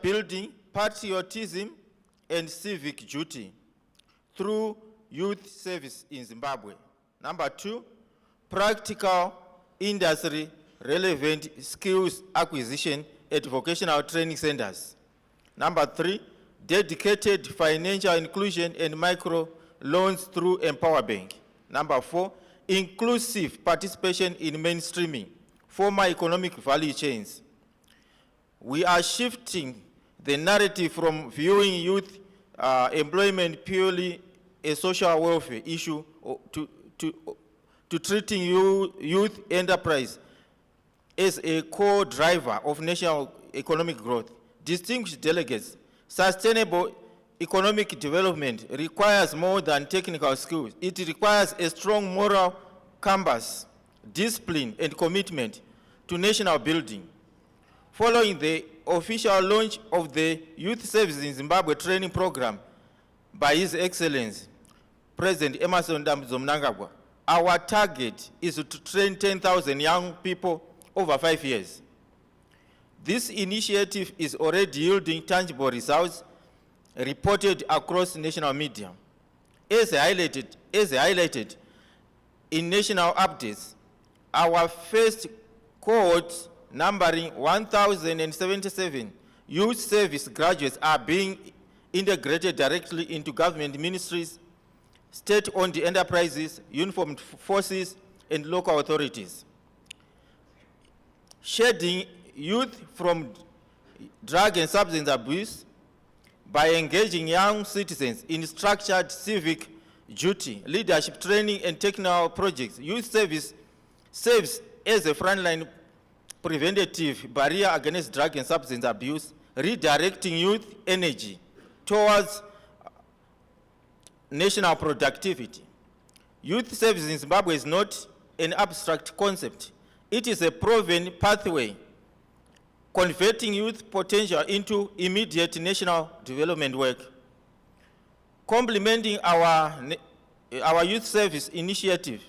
building, patriotism, and civic duty through youth service in Zimbabwe. Number two, practical industry relevant skills acquisition at vocational training centers. Number three, dedicated financial inclusion and micro loans through Empower Bank. Number four, inclusive participation in mainstreaming former economic value chains. We are shifting the narrative from viewing youth employment purely a social welfare issue to treating youth enterprise as a core driver of national economic growth. Distinguished delegates, sustainable economic development requires more than technical skills. It requires a strong moral compass, discipline, and commitment to national building. Following the official launch of the Youth Services in Zimbabwe training program by His Excellency, President Emerson Mnangagwa, our target is to train 10,000 young people over 5 years. This initiative is already yielding tangible results reported across national media. As highlighted in national updates, our first cohort numbering 1,077 youth service graduates are being integrated directly into government ministries, state-owned enterprises, uniformed forces, and local authorities. Shedding youth from drug and substance abuse by engaging young citizens in structured civic duty, leadership training, and technical projects. Youth service serves as a frontline preventative barrier against drug and substance abuse, redirecting youth energy towards national productivity. Youth service in Zimbabwe is not an abstract concept. It is a proven pathway converting youth potential into immediate national development work. Complementing our youth service initiative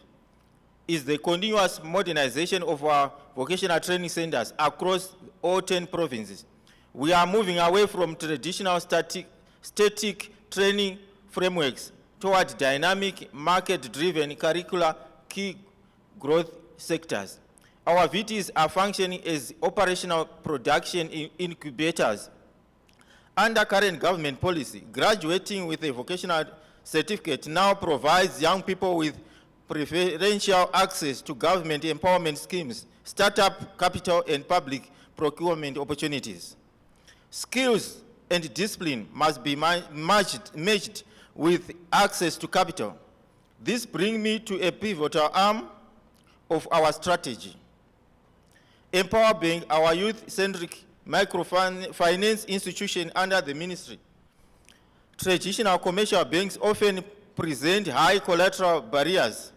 is the continuous modernization of our vocational training centers across all 10 provinces. We are moving away from traditional static training frameworks toward dynamic, market-driven curricula key growth sectors. Our VTs are functioning as operational production incubators. Under current government policy, graduating with a vocational certificate now provides young people with preferential access to government empowerment schemes, startup capital, and public procurement opportunities. Skills and discipline must be matched with access to capital. This brings me to a pivotal arm of our strategy. Empower Bank, our youth-centric microfinance institution under the ministry. Traditional commercial banks often present high collateral barriers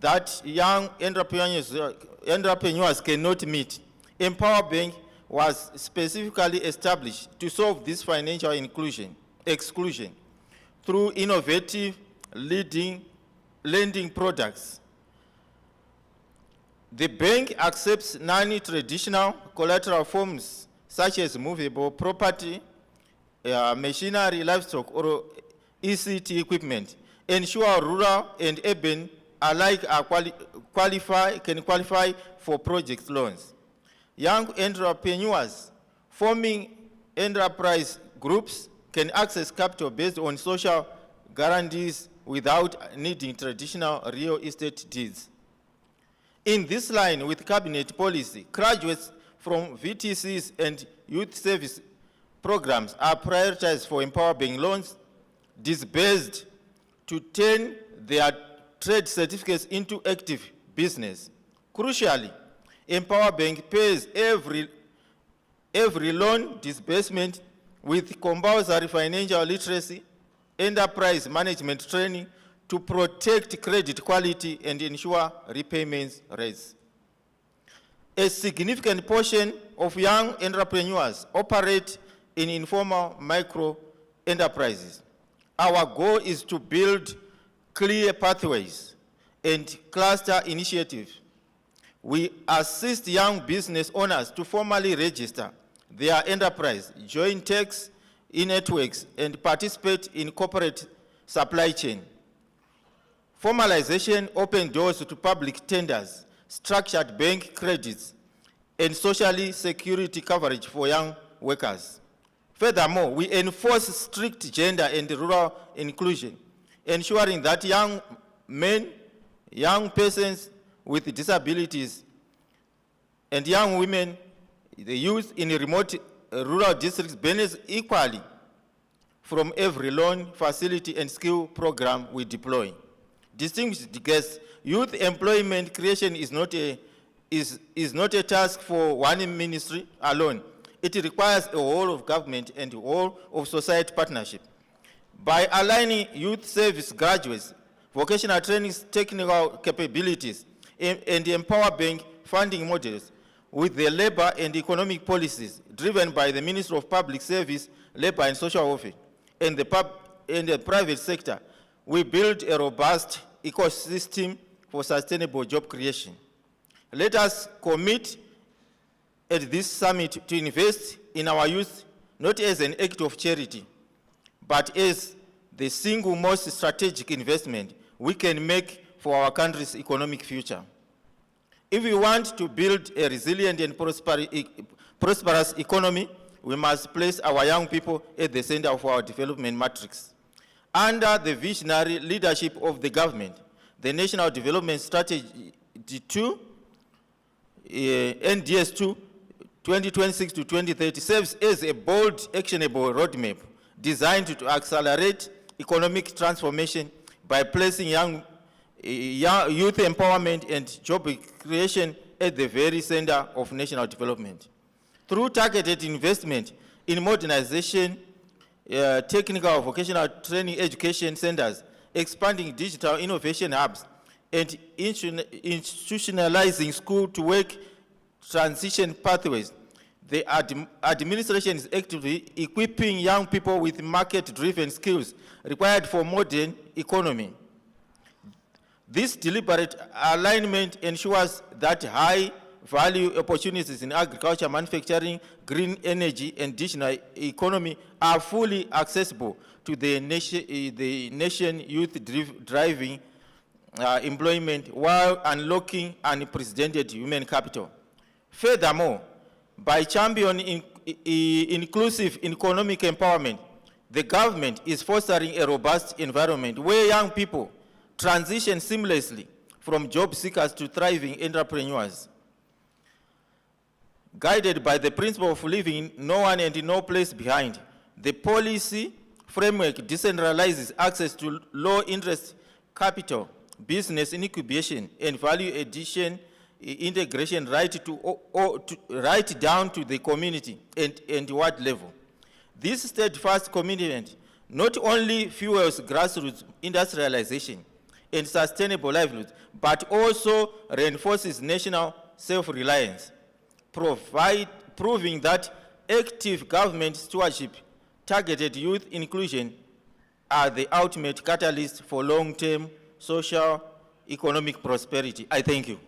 that young entrepreneurs cannot meet. Empower Bank was specifically established to solve this financial exclusion through innovative lending products. The bank accepts non-traditional collateral forms such as movable property, machinery, livestock, or ECT equipment, ensure rural and urban alike are can qualify for project loans. Young entrepreneurs forming enterprise groups can access capital based on social guarantees without needing traditional real estate deeds. In this line with cabinet policy, graduates from VTCs and youth service programs are prioritized for Empower Bank loans, disbursed to turn their trade certificates into active business. Crucially, Empower Bank pays every loan disbursement with compulsory financial literacy, enterprise management training to protect credit quality and ensure repayment rates. A significant portion of young entrepreneurs operate in informal micro enterprises. Our goal is to build clear pathways and cluster initiatives. We assist young business owners to formally register their enterprise, join techs in networks, and participate in corporate supply chain. Formalization opens doors to public tenders, structured bank credits, and socially security coverage for young workers. Furthermore, we enforce strict gender and rural inclusion, ensuring that young men, young persons with disabilities, and young women, the youth in remote rural districts benefit equally from every loan, facility, and skill program we deploy. Distinguished guests, youth employment creation is not a task for one ministry alone. It requires a whole of government and whole of society partnership. By aligning youth service graduates, vocational training, technical capabilities, and Empower Bank funding models with the labor and economic policies driven by the Ministry of Public Service, Labor and Social Welfare, and the private sector, we build a robust ecosystem for sustainable job creation. Let us commit at this summit to invest in our youth, not as an act of charity, but as the single most strategic investment we can make for our country's economic future. If we want to build a resilient and prosperous economy, we must place our young people at the center of our development matrix. Under the visionary leadership of the government, the National Development Strategy 2, NDS 2, 2026 to 2030 serves as a bold, actionable roadmap designed to accelerate economic transformation by placing young youth empowerment and job creation at the very center of national development. Through targeted investment in modernization, technical vocational training education centers, expanding digital innovation hubs, and institutionalizing school-to-work transition pathways, the administration is actively equipping young people with market-driven skills required for modern economy. This deliberate alignment ensures that high-value opportunities in agriculture, manufacturing, green energy, and digital economy are fully accessible to the nation youth-driving employment while unlocking unprecedented human capital. Furthermore, by championing inclusive economic empowerment, the government is fostering a robust environment where young people transition seamlessly from job seekers to thriving entrepreneurs. Guided by the principle of leaving no one and no place behind, the policy framework decentralizes access to low-interest capital, business incubation, and value addition integration right down to the community and ward level. This steadfast commitment not only fuels grassroots industrialization and sustainable livelihoods, but also reinforces national self-reliance, proving that active government stewardship, targeted youth inclusion are the ultimate catalyst for long-term social economic prosperity. I thank you.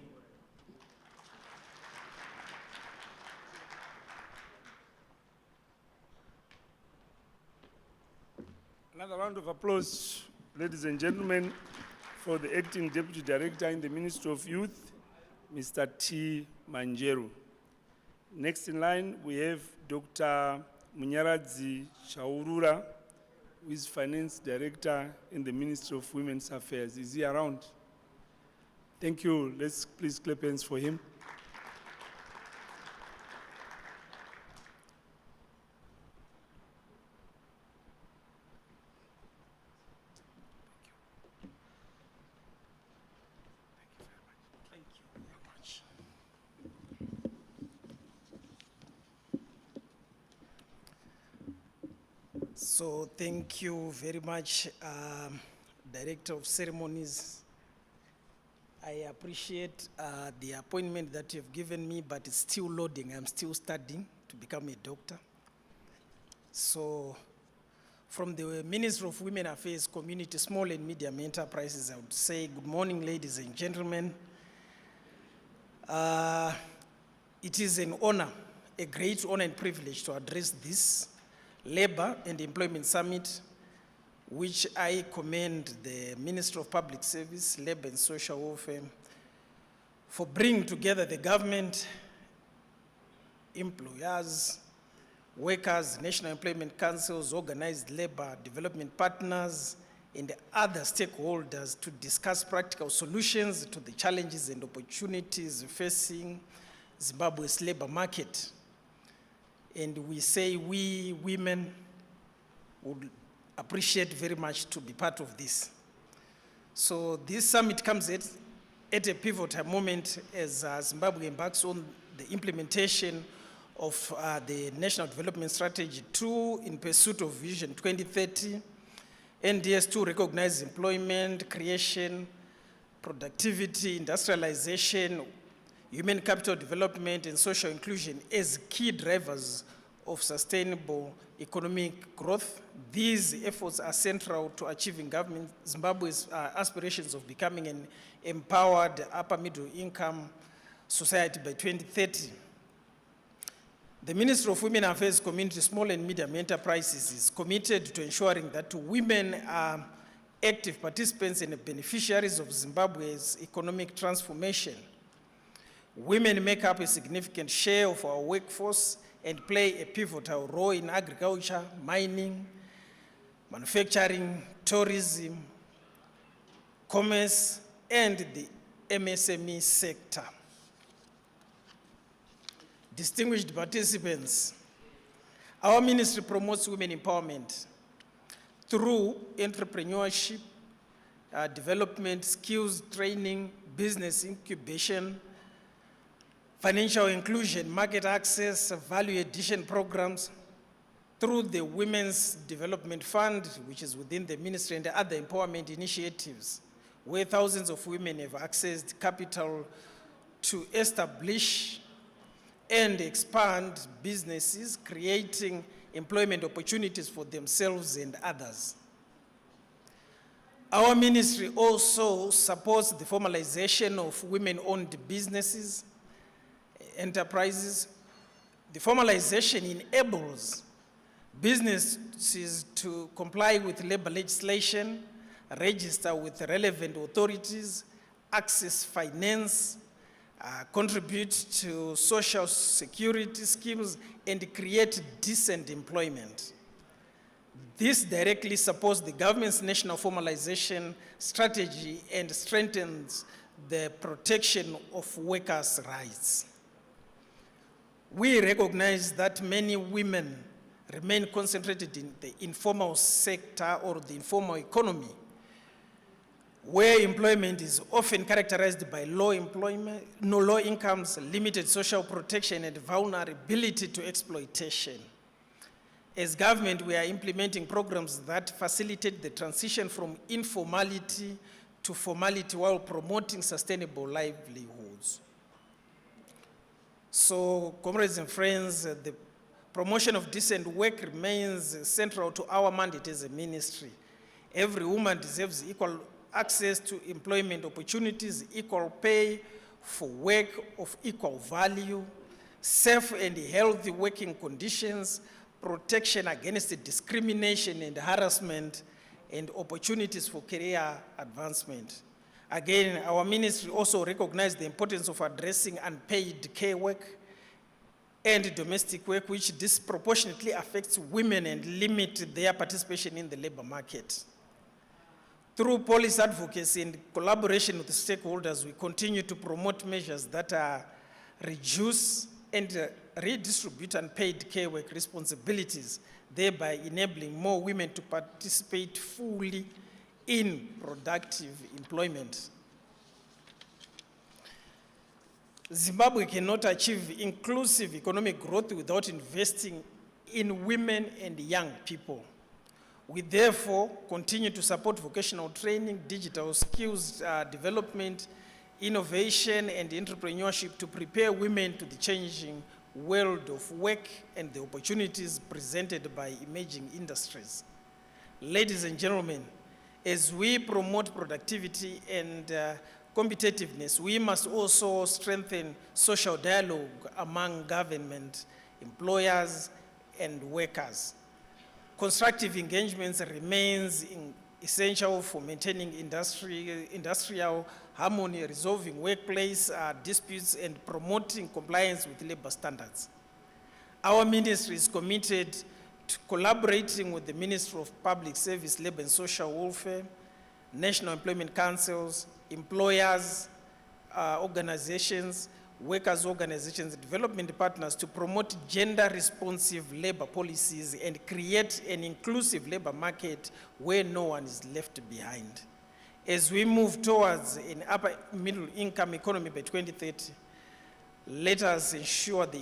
Another round of applause, ladies and gentlemen, for the Acting Deputy Director in the Ministry of Youth, Mr. T. Manjeru. Next in line, we have Dr. Munyaradzi Chaurura, who is Finance Director in the Ministry of Women's Affairs. Is he around? Thank you. Let's please clap hands for him. So thank you very much, Director of Ceremonies. I appreciate the appointment that you've given me, but it's still loading. I'm still studying to become a doctor. So from the Ministry of Women Affairs, Community, Small and Medium Enterprises, I would say good morning, ladies and gentlemen. It is an honor, a great honor and privilege to address this Labor and Employment Summit, which I commend the Ministry of Public Service, Labor and Social Welfare for bringing together the government, employers, workers, national employment councils, organized labor, development partners, and other stakeholders to discuss practical solutions to the challenges and opportunities facing Zimbabwe's labor market. And we say we women would appreciate very much to be part of this. So this summit comes at a pivotal moment as Zimbabwe embarks on the implementation of the National Development Strategy 2 in pursuit of Vision 2030, NDS2 recognize employment, creation, productivity, industrialization, human capital development, and social inclusion as key drivers of sustainable economic growth. These efforts are central to achieving Zimbabwe's aspirations of becoming an empowered upper middle income society by 2030. The Ministry of Women Affairs, Community, Small and Medium Enterprises is committed to ensuring that women are active participants and beneficiaries of Zimbabwe's economic transformation. Women make up a significant share of our workforce and play a pivotal role in agriculture, mining, manufacturing, tourism, commerce, and the MSME sector. Distinguished participants, our ministry promotes women empowerment through entrepreneurship, development, skills training, business incubation, financial inclusion, market access, value addition programs, through the Women's Development Fund, which is within the ministry, and other empowerment initiatives, where thousands of women have accessed capital to establish and expand businesses, creating employment opportunities for themselves and others. Our ministry also supports the formalization of women-owned businesses, enterprises. The formalization enables businesses to comply with labor legislation, register with relevant authorities, access finance, contribute to social security schemes, and create decent employment. This directly supports the government's national formalization strategy and strengthens the protection of workers' rights. We recognize that many women remain concentrated in the informal sector or the informal economy, where employment is often characterized by low incomes, limited social protection, and vulnerability to exploitation. As government, we are implementing programs that facilitate the transition from informality to formality while promoting sustainable livelihoods. So, comrades and friends, the promotion of decent work remains central to our mandate as a ministry. Every woman deserves equal access to employment opportunities, equal pay for work of equal value, safe and healthy working conditions, protection against discrimination and harassment, and opportunities for career advancement. Again, our ministry also recognized the importance of addressing unpaid care work and domestic work, which disproportionately affects women and limit their participation in the labor market. Through policy advocacy and collaboration with the stakeholders, we continue to promote measures that reduce and redistribute unpaid care work responsibilities, thereby enabling more women to participate fully in productive employment. Zimbabwe cannot achieve inclusive economic growth without investing in women and young people. We therefore continue to support vocational training, digital skills development, innovation and entrepreneurship to prepare women to the changing world of work and the opportunities presented by emerging industries. Ladies and gentlemen, as we promote productivity and competitiveness, we must also strengthen social dialogue among government, employers, and workers. Constructive engagements remains essential for maintaining industrial harmony, resolving workplace disputes, and promoting compliance with labor standards. Our ministry is committed to collaborating with the Ministry of Public Service, Labor and Social Welfare, National Employment Councils, employers, organizations, workers' organizations, development partners to promote gender-responsive labor policies and create an inclusive labor market where no one is left behind. As we move towards an upper middle income economy by 2030, let us ensure the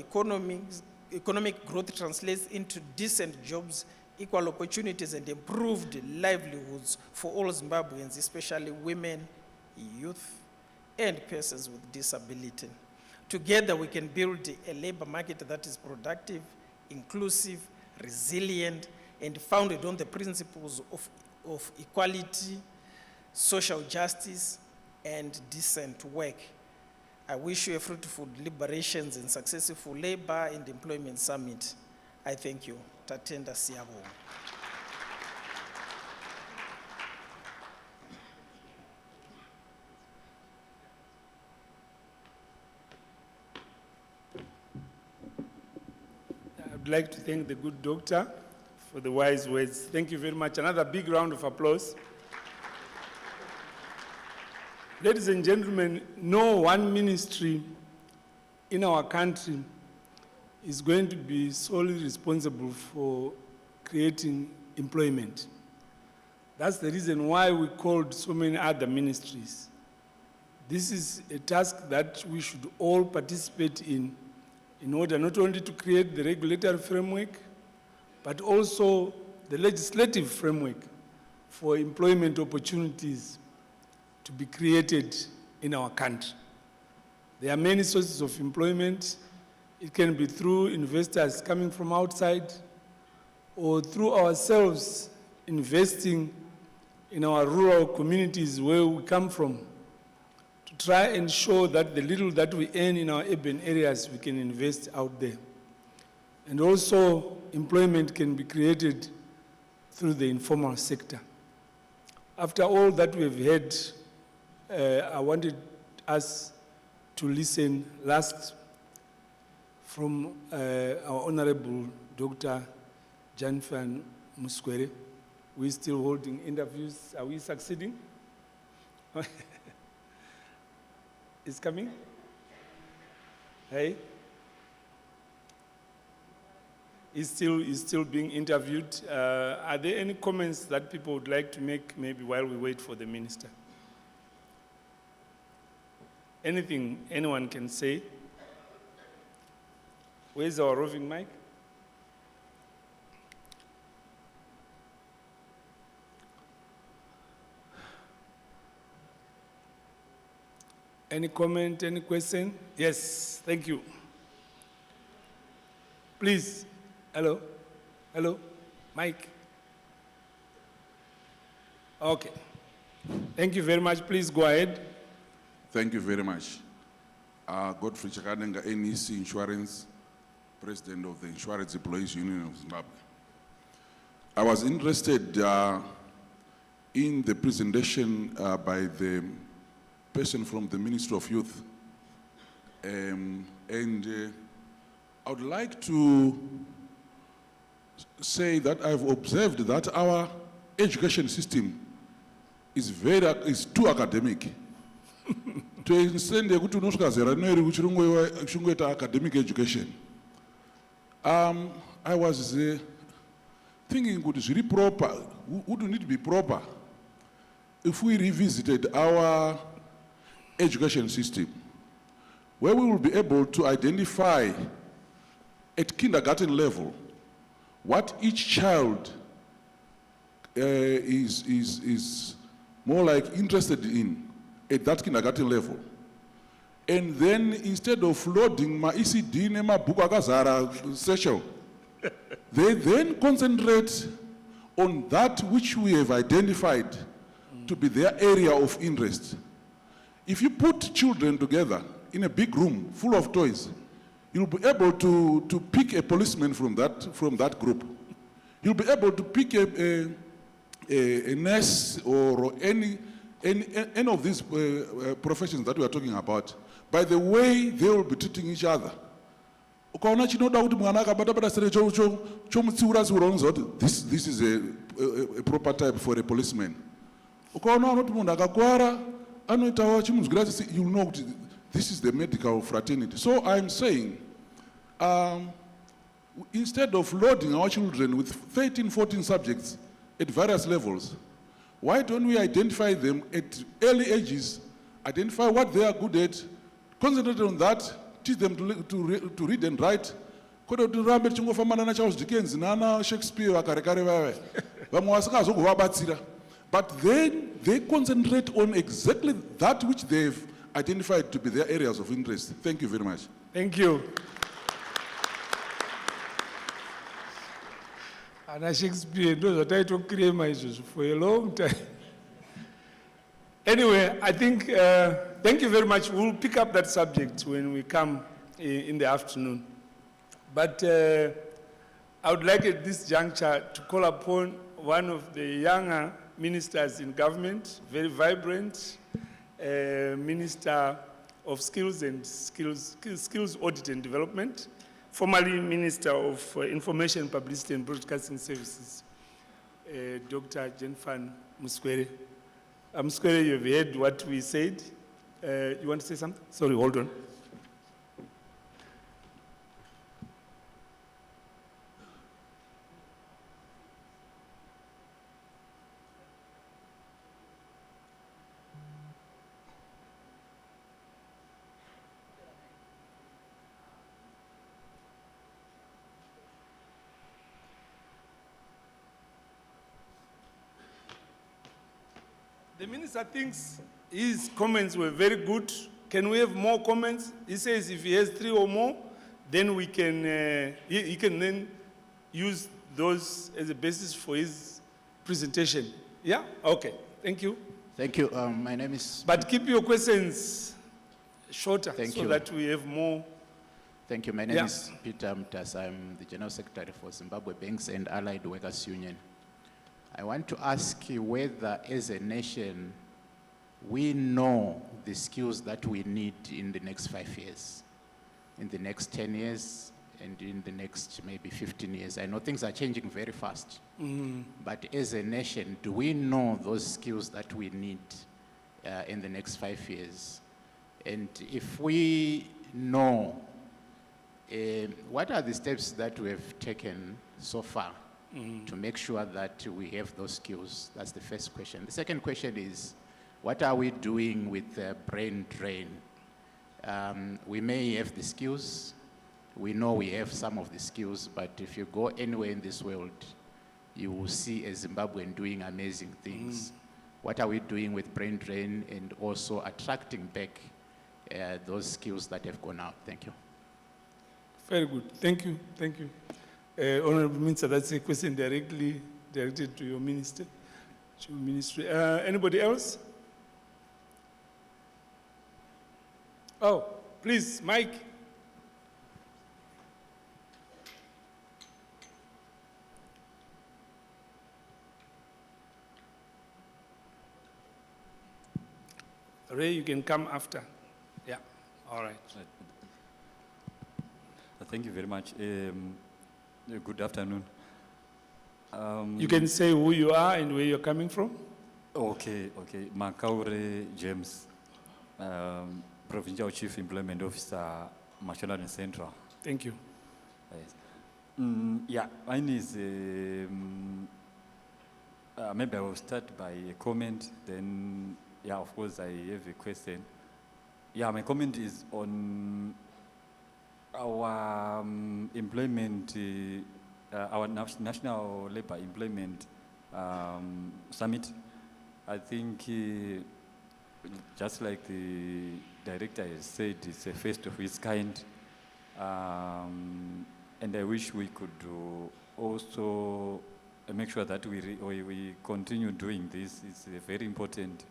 economic growth translates into decent jobs, equal opportunities, and improved livelihoods for all Zimbabweans, especially women, youth, and persons with disability. Together, we can build a labor market that is productive, inclusive, resilient, and founded on the principles of equality, social justice, and decent work. I wish you a fruitful deliberations and successful labor and employment summit. I thank you. Tatenda siyabonga. I'd like to thank the good doctor for the wise words. Thank you very much. Another big round of applause. Ladies and gentlemen, no one ministry in our country is going to be solely responsible for creating employment. That's the reason why we called so many other ministries. This is a task that we should all participate in order not only to create the regulatory framework, but also the legislative framework for employment opportunities to be created in our country. There are many sources of employment. It can be through investors coming from outside or through ourselves investing in our rural communities where we come from to try and show that the little that we earn in our urban areas, we can invest out there. And also, employment can be created through the informal sector. After all that we have heard, I wanted us to listen last from our Honorable Dr. Janfan Muskwere. We're still holding interviews. Are we succeeding? It's coming? Hey? He's still being interviewed. Are there any comments that people would like to make maybe while we wait for the minister? Anything anyone can say? Where's our roving mic? Any comment, any question? Yes, thank you. Please, hello, hello, Mike. Okay, thank you very much. Please go ahead. Thank you very much. Godfrey Chakadenga, NEC Insurance. President of the Insurance Employees Union of Zimbabwe. I was interested in the presentation by the person from the Ministry of Youth. I would like to say that I've observed that our education system is too academic. To extend the academic education. I was thinking would it really proper, wouldn't it be proper if we revisited our education system, where we will be able to identify at kindergarten level what each child is more like interested in at that kindergarten level. And then instead of loading my ECD and my book akazara session, they then concentrate on that which we have identified to be their area of interest. If you put children together in a big room full of toys, you'll be able to pick a policeman from that group. You'll be able to pick a nurse or any of these professions that we are talking about by the way they will be treating each other. This is a proper type for a policeman. You'll know this is the medical fraternity. So I'm saying, instead of loading our children with 13, 14 subjects at various levels, why don't we identify them at early ages, identify what they are good at, concentrate on that, teach them to read and write. Charles Dickens, Nana, Shakespeare, but then they concentrate on exactly that which they've identified to be their areas of interest. Thank you very much. Thank you. And Shakespeare knows that I took cream for a long time. Anyway, I think, thank you very much. We'll pick up that subject when we come in the afternoon. But I would like at this juncture to call upon one of the younger ministers in government, very vibrant, Minister of Skills and Skills Audit and Development, formerly Minister of Information, Publicity and Broadcasting Services, Dr. Jenfan Muskwere. Muskwere, you've heard what we said. You want to say something? Sorry, hold on. The minister thinks his comments were very good. Can we have more comments? He says if he has 3 or more, then we can, he can then use those as a basis for his presentation. Yeah? Okay. Thank you. Thank you. My name is... But keep your questions shorter Thank so you. that we have more. Thank you. My name is Peter Mtas. I'm the General Secretary for Zimbabwe Banks and Allied Workers Union. I want to ask you whether, as a nation, we know the skills that we need in the next 5 years, in the next 10 years, and in the next maybe 15 years. I know things are changing very fast. But as a nation, do we know those skills that we need in the next 5 years? And if we know, what are the steps that we have taken so far to make sure that we have those skills? That's the first question. The second question is, what are we doing with brain drain? We may have the skills. We know we have some of the skills, but if you go anywhere in this world, you will see a Zimbabwean doing amazing things. What are we doing with brain drain and also attracting back those skills that have gone out? Thank you. Very good. Thank you. Thank you. Honorable Minister, that's a question directly directed to your minister, to your ministry. Anybody else? Oh, please, Mike. Ray, you can come after. Yeah, all right. Thank you very much. Good afternoon. You can say who you are and where you're coming from. Okay. Makaure James, Provincial Chief Employment Officer, Mashonaland and Central. Thank you. Yes. Yeah, mine is, maybe I will start by a comment, then, yeah, of course, I have a question. Yeah, my comment is on our employment, our National Labor Employment Summit. I think, just like the director has said, it's a first of its kind. And I wish we could also make sure that we continue doing this. It's very important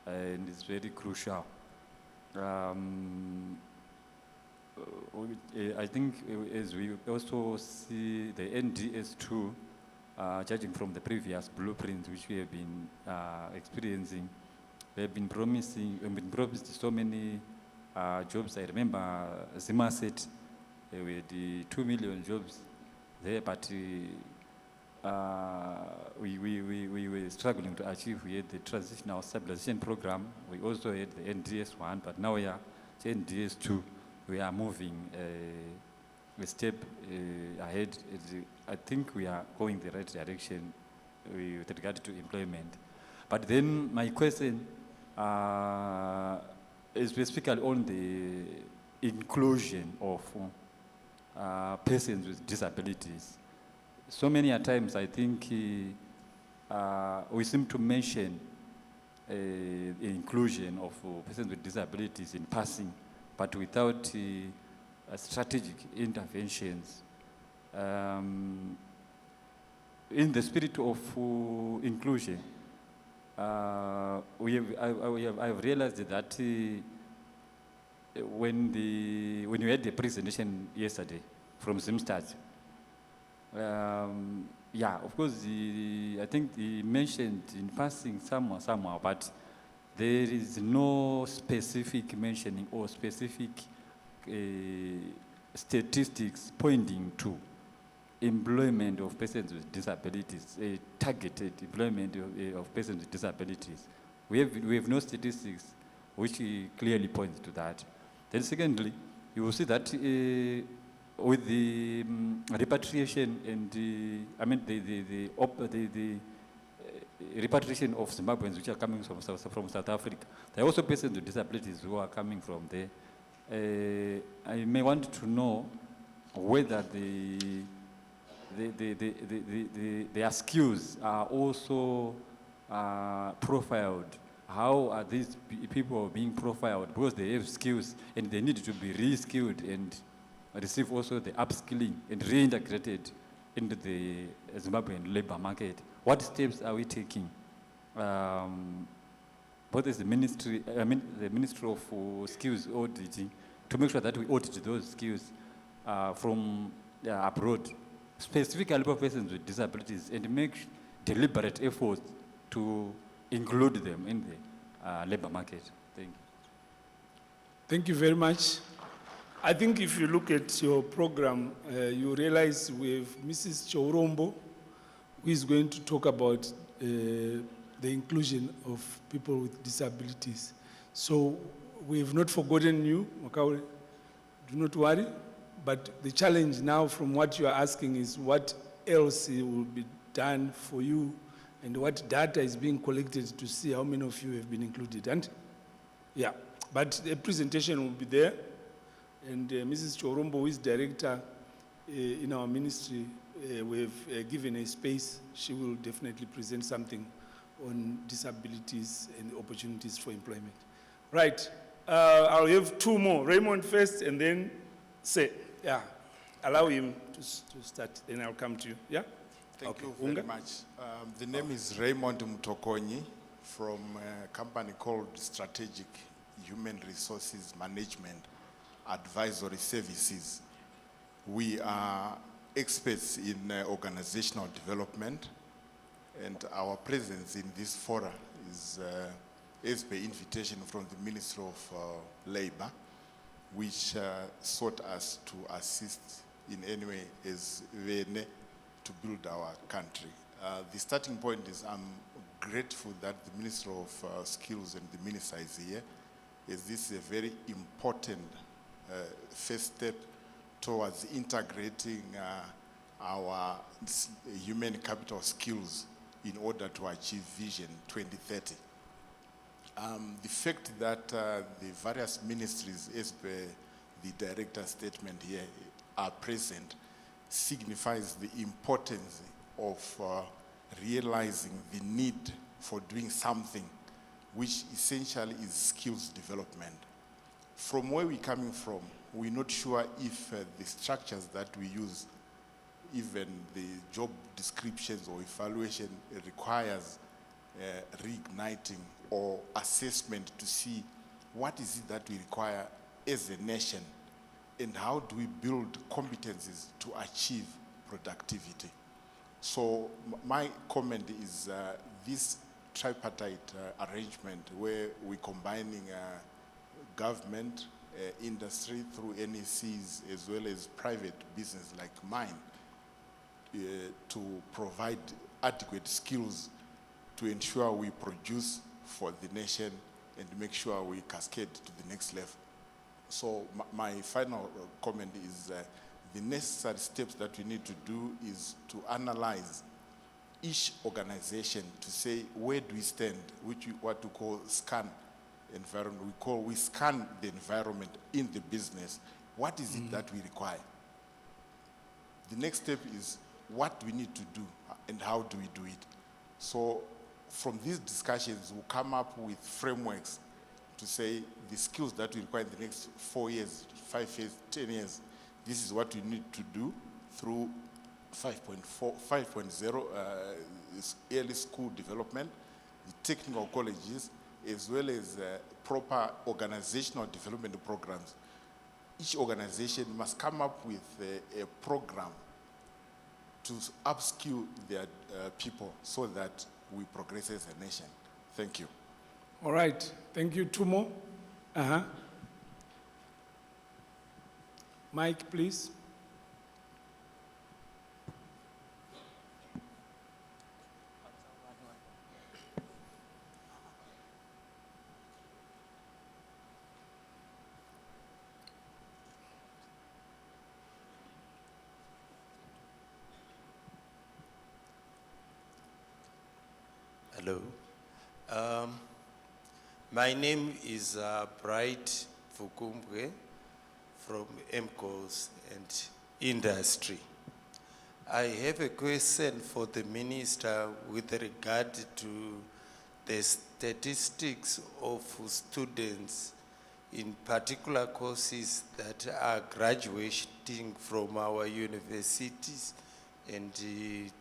and it's very crucial. I think as we also see the NDS2, judging from the previous blueprints which we have been experiencing, we have been promised so many jobs. I remember Zimbabwe, we had 2 million jobs there, but we were struggling to achieve. We had the Transitional Stabilization Program. We also had the NDS1, but now we are the NDS2. We are moving a step ahead. I think we are going the right direction with regard to employment. But then my question is specifically on the inclusion of persons with disabilities. So many a times I think we seem to mention the inclusion of persons with disabilities in passing, but without strategic interventions. In the spirit of inclusion, I have realized that when you had the presentation yesterday from Zimstad, yeah, of course, I think he mentioned in passing somehow, but there is no specific mentioning or specific statistics pointing to employment of persons with disabilities, targeted employment of persons with disabilities. We have no statistics which clearly points to that. Then secondly, you will see that with the repatriation and the repatriation of Zimbabweans which are coming from South Africa, there are also persons with disabilities who are coming from there. I may want to know whether their skills are also profiled. How are these people being profiled? Because they have skills and they need to be re-skilled and receive also the upskilling and reintegrated into the Zimbabwean labor market. What steps are we taking? Both as the Ministry of Skills Auditing, to make sure that we audit those skills from abroad, specifically for persons with disabilities, and make deliberate efforts to include them in the labor market. Thank you. Thank you very much. I think if you look at your program, you realize we have Mrs. Chorombo, who is going to talk about the inclusion of people with disabilities. So we have not forgotten you, Makaure. Do not worry. But the challenge now from what you are asking is what else will be done for you and what data is being collected to see how many of you have been included. And yeah, but the presentation will be there. And Mrs. Chorombo, who is director in our ministry, we have given a space. She will definitely present something on disabilities and opportunities for employment. Right, I'll have two more. Raymond first and then say, yeah, allow him to start, then I'll come to you, yeah? Thank you very much. The name is Raymond Mutokonyi from a company called Strategic Human Resources Management Advisory Services. We are experts in organizational development, and our presence in this forum is as per invitation from the Ministry of Labor, which sought us to assist in any way as Vene to build our country. The starting point is I'm grateful that the Minister of Skills and the Minister is here, as this is a very important first step towards integrating our human capital skills in order to achieve Vision 2030. The fact that the various ministries, as per the director's statement here, are present signifies the importance of realizing the need for doing something which essentially is skills development. From where we're coming from, we're not sure if the structures that we use, even the job descriptions or evaluation, requires reigniting or assessment to see what is it that we require as a nation and how do we build competencies to achieve productivity. So my comment is this tripartite arrangement where we're combining government, industry through NECs as well as private business like mine to provide adequate skills to ensure we produce for the nation and make sure we cascade to the next level. So my final comment is the necessary steps that we need to do is to analyze each organization to say where do we stand, which we what to call scan environment. We scan the environment in the business. What is it that we require? The next step is what we need to do and how do we do it. So from these discussions, we'll come up with frameworks to say the skills that we require in the next 4 years, 5 years, 10 years, this is what we need to do through 5.0 early school development, the technical colleges, as well as proper organizational development programs. Each organization must come up with a program to upskill their people so that we progress as a nation. Thank you. All right, thank you. Two more. Mike, please. Hello. My name is Bright Fukumbwe from MCOS and Industry. I have a question for the Minister with regard to the statistics of students in particular courses that are graduating from our universities and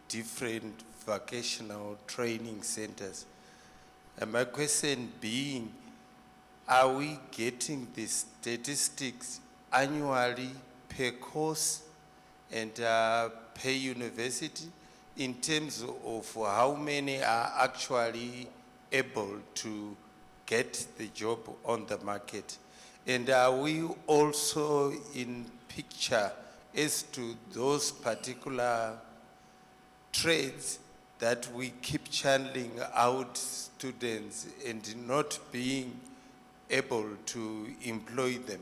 different vocational training centers. And my question being, are we getting the statistics annually per course and per university in terms of how many are actually able to get the job on the market? And are we also in picture as to those particular trades that we keep channeling out students and not being able to employ them?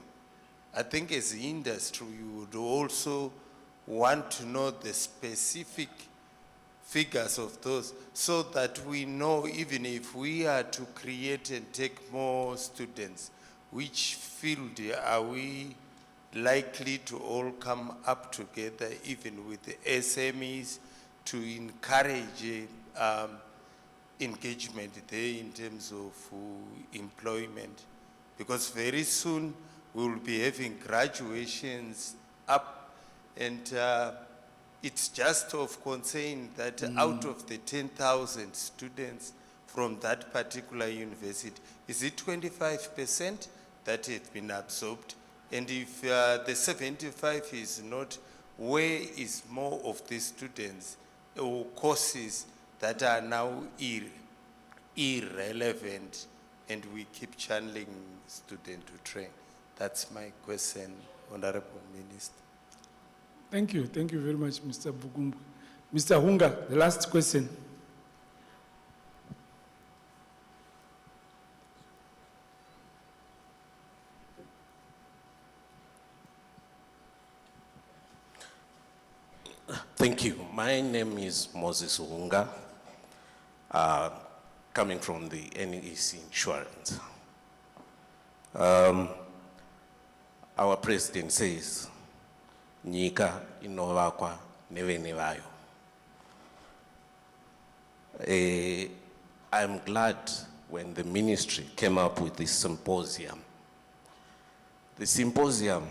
I think as the industry, we would also want to know the specific figures of those so that we know even if we are to create and take more students, which field are we likely to all come up together, even with the SMEs, to encourage engagement there in terms of employment. Because very soon we will be having graduations up, and it's just of concern that out of the 10,000 students from that particular university, is it 25% that have been absorbed? And if the 75 is not, where is more of the students or courses that are now irrelevant and we keep channeling students to train. That's my question, Honorable Minister. Thank you very much, Mr. Bugumbu. Mr. Hunga, the last question. Thank you. My name is Moses Unga, coming from the NEC Insurance. Our president says, Nyika inovakwa nevene vayo. I'm glad when the ministry came up with this symposium. The symposium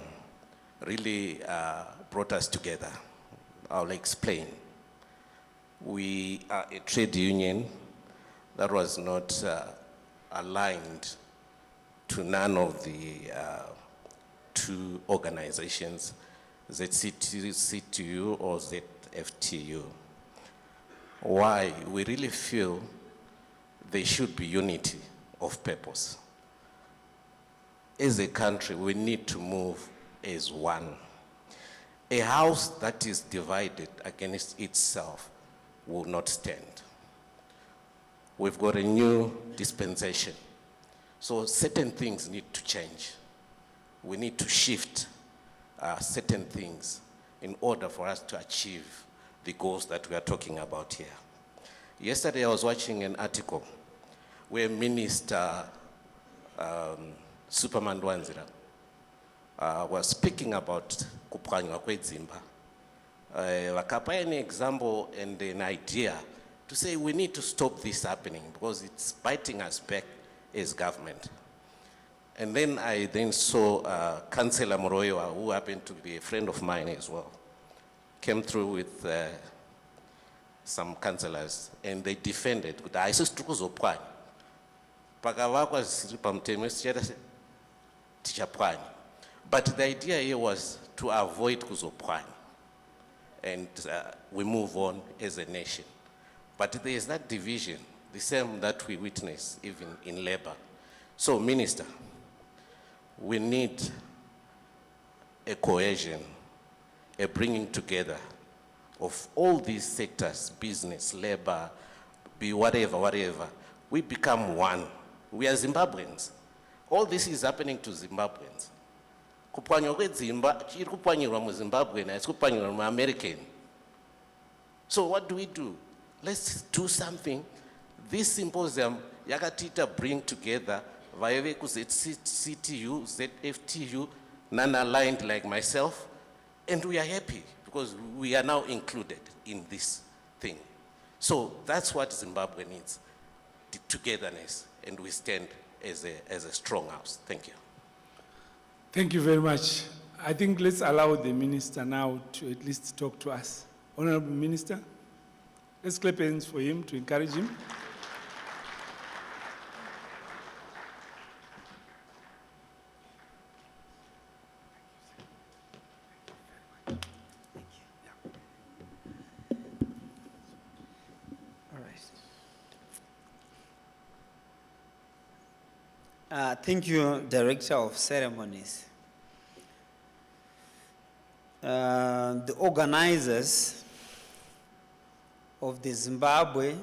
really brought us together. I'll explain. We are a trade union that was not aligned to none of the two organizations, ZCTU or ZFTU. Why? We really feel there should be unity of purpose. As a country, we need to move as one. A house that is divided against itself will not stand. We've got a new dispensation. So certain things need to change. We need to shift certain things in order for us to achieve the goals that we are talking about here. Yesterday I was watching an article where Minister Superman Dwanzira was speaking about kupwanywa kwedzimba. Wakapa an example and an idea to say we need to stop this happening because it's biting us back as government. And then I saw Councillor Moroyo, who happened to be a friend of mine as well, came through with some councillors and they defended. But the idea here was to avoid kuzopwani and we move on as a nation. But there is that division, the same that we witness even in labor. So, Minister, we need a cohesion, a bringing together of all these sectors, business, labor, be whatever. We become one. We are Zimbabweans. All this is happening to Zimbabweans. Kupwanywa kwedzimba chiri kupwanyirwa muZimbabwe na kupwanyirwa muAmerican. So what do? Let's do something. This symposium yakatita bring together vaive ku ZCTU, ZFTU, non-aligned like myself, and we are happy because we are now included in this thing. So that's what Zimbabwe needs, the togetherness, and we stand as a strong house. Thank you. Thank you very much. I think let's allow the minister now to at least talk to us. Honorable Minister, let's clap hands for him to encourage him. Thank you, Director of Ceremonies. The organizers of the Zimbabwe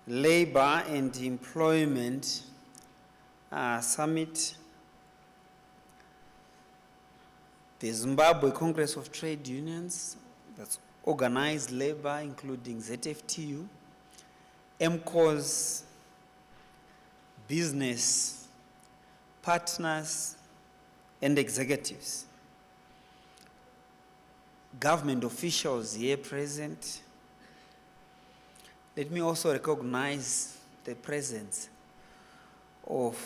Labor and Employment Summit, the Zimbabwe Congress of Trade Unions, that's organized labor, including ZFTU, MCOs, business partners and executives, government officials here present. Let me also recognize the presence of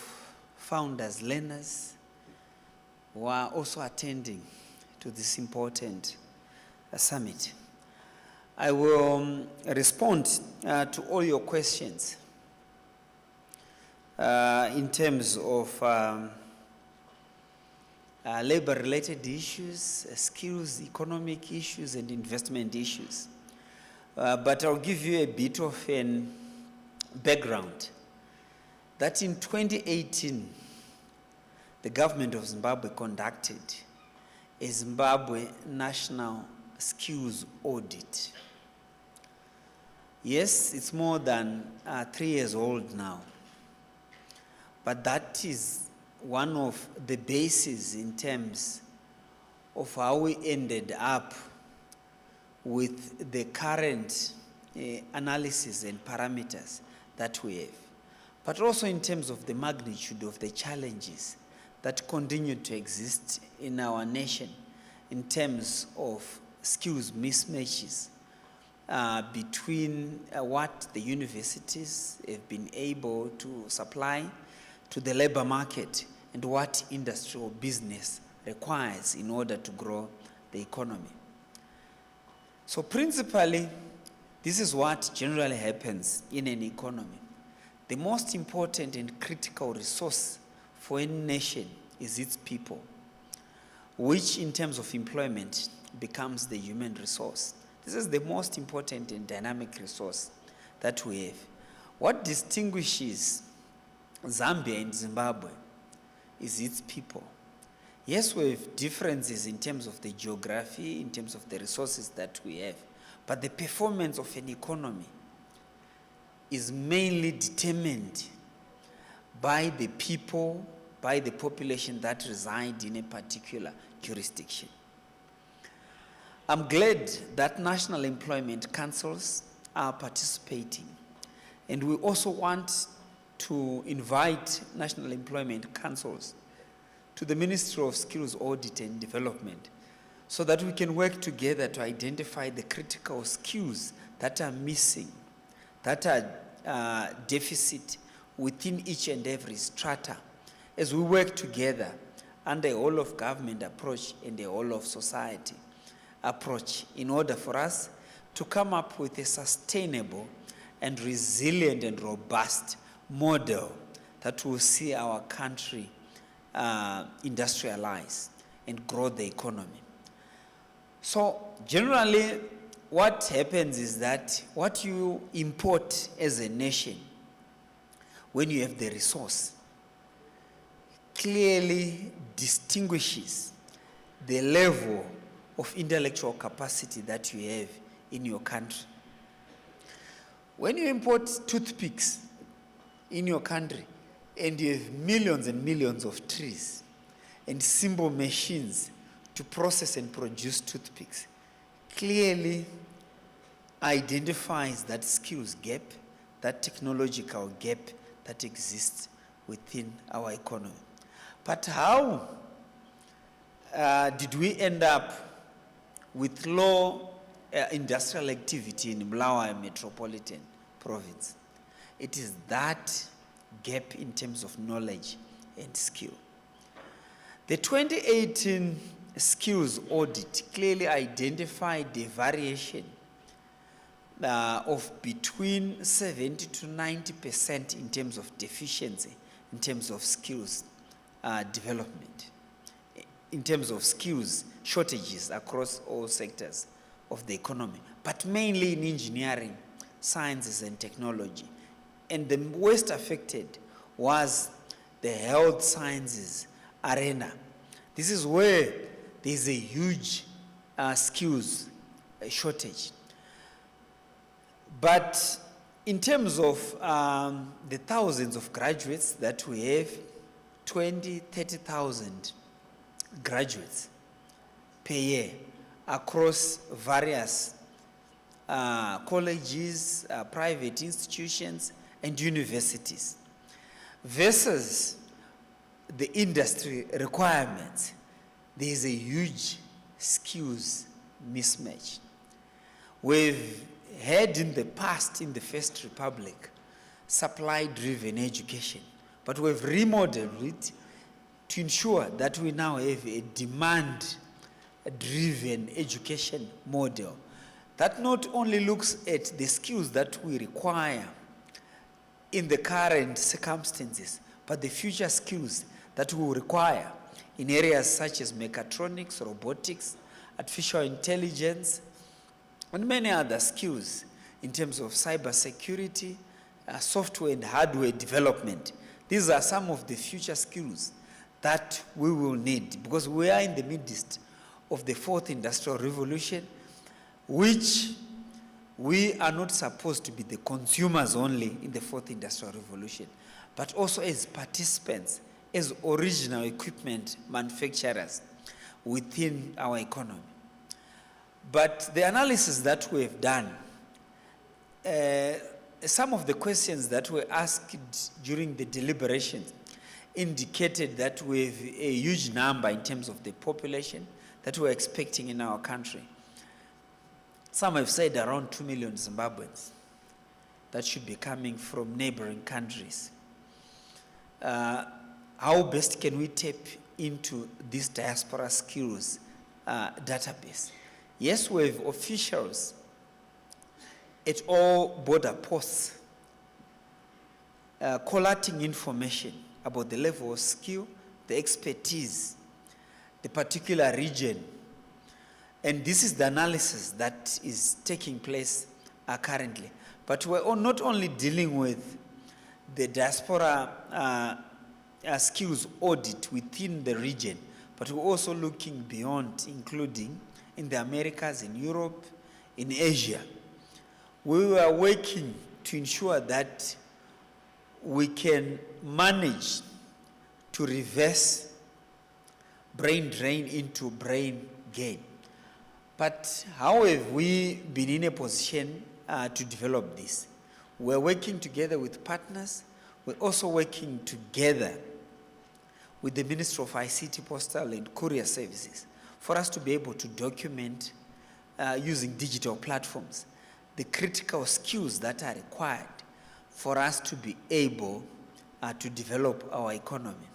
founders, learners, who are also attending to this important summit. I will respond to all your questions in terms of labor-related issues, skills, economic issues, and investment issues. But I'll give you a bit of a background that in 2018, the government of Zimbabwe conducted a Zimbabwe National Skills Audit. Yes, it's more than 3 years old now, but that is one of the bases in terms of how we ended up with the current analysis and parameters that we have, but also in terms of the magnitude of the challenges that continue to exist in our nation in terms of skills mismatches between what the universities have been able to supply to the labor market and what industry or business requires in order to grow the economy. So principally, this is what generally happens in an economy. The most important and critical resource for any nation is its people, which in terms of employment becomes the human resource. This is the most important and dynamic resource that we have. What distinguishes Zambia and Zimbabwe is its people. Yes, we have differences in terms of the geography, in terms of the resources that we have, but the performance of an economy is mainly determined by the people, by the population that reside in a particular jurisdiction. I'm glad that national employment councils are participating, and we also want to invite national employment councils to the Ministry of Skills Audit and Development so that we can work together to identify the critical skills that are missing, that are deficit within each and every strata as we work together under a whole of government approach and a whole of society approach in order for us to come up with a sustainable and resilient and robust model that will see our country industrialize and grow the economy. So generally what happens is that what you import as a nation when you have the resource clearly distinguishes the level of intellectual capacity that you have in your country. When you import toothpicks in your country and you have millions and millions of trees and simple machines to process and produce toothpicks, clearly identifies that skills gap, that technological gap that exists within our economy. But how did we end up with low industrial activity in Bulawayo Metropolitan Province? It is that gap in terms of knowledge and skill. The 2018 skills audit clearly identified the variation of between 70 to 90% in terms of deficiency, in terms of skills development, in terms of skills shortages across all sectors of the economy, but mainly in engineering, sciences and technology. And the worst affected was the health sciences arena. This is where there's a huge skills shortage. But in terms of the thousands of graduates that we have, 20, 30,000 graduates per year across various colleges, private institutions, and universities, versus the industry requirements, there is a huge skills mismatch. We've had in the past, in the First Republic, supply-driven education, but we've remodeled it to ensure that we now have a demand-driven education model that not only looks at the skills that we require in the current circumstances, but the future skills that we will require in areas such as mechatronics, robotics, artificial intelligence, and many other skills in terms of cybersecurity, software and hardware development These are some of the future skills that we will need, because we are in the midst of the fourth industrial revolution, which we are not supposed to be the consumers only in the fourth industrial revolution, but also as participants, as original equipment manufacturers within our economy. But the analysis that we have done, some of the questions that were asked during the deliberations indicated that we have a huge number in terms of the population that we're expecting in our country. Some have said around 2 million Zimbabweans that should be coming from neighboring countries. How best can we tap into this diaspora skills database? Yes, we have officials at all border posts collating information about the level of skill, the expertise, the particular region. And this is the analysis that is taking place currently. But we're not only dealing with the diaspora skills audit within the region, but we're also looking beyond, including in the Americas, in Europe, in Asia. We are working to ensure that we can manage to reverse brain drain into brain gain. But how have we been in a position to develop this? We're working together with partners. We're also working together with the Ministry of ICT, Postal and Courier Services for us to be able to document using digital platforms the critical skills that are required for us to be able to develop our economy.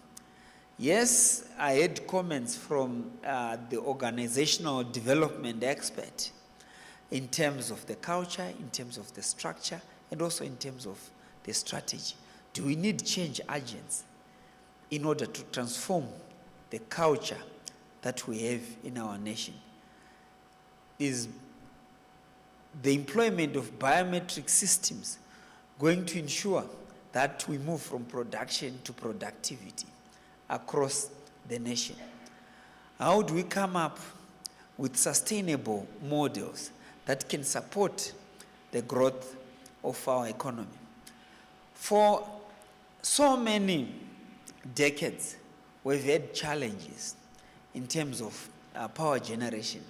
Yes, I had comments from the organizational development expert in terms of the culture, in terms of the structure, and also in terms of the strategy. Do we need change agents in order to transform the culture that we have in our nation? Is the employment of biometric systems going to ensure that we move from production to productivity across the nation? How do we come up with sustainable models that can support the growth of our economy? For so many decades, we've had challenges in terms of power generation.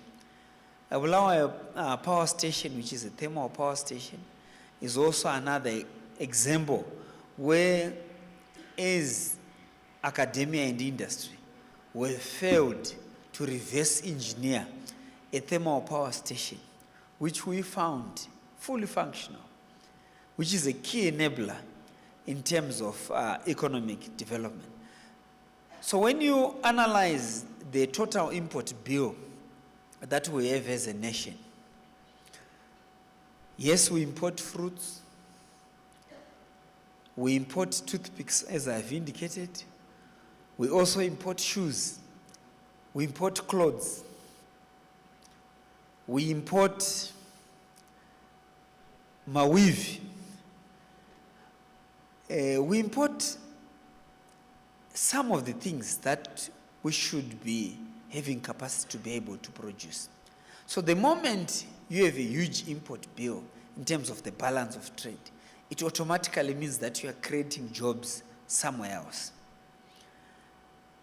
Our power station, which is a thermal power station, is also another example where, as academia and industry, we failed to reverse engineer a thermal power station, which we found fully functional, which is a key enabler in terms of economic development. So when you analyze the total import bill that we have as a nation, yes, we import fruits, we import toothpicks, as I've indicated, we also import shoes, we import clothes, we import mawivi, we import some of the things that we should be having capacity to be able to produce. So the moment you have a huge import bill in terms of the balance of trade, it automatically means that you are creating jobs somewhere else.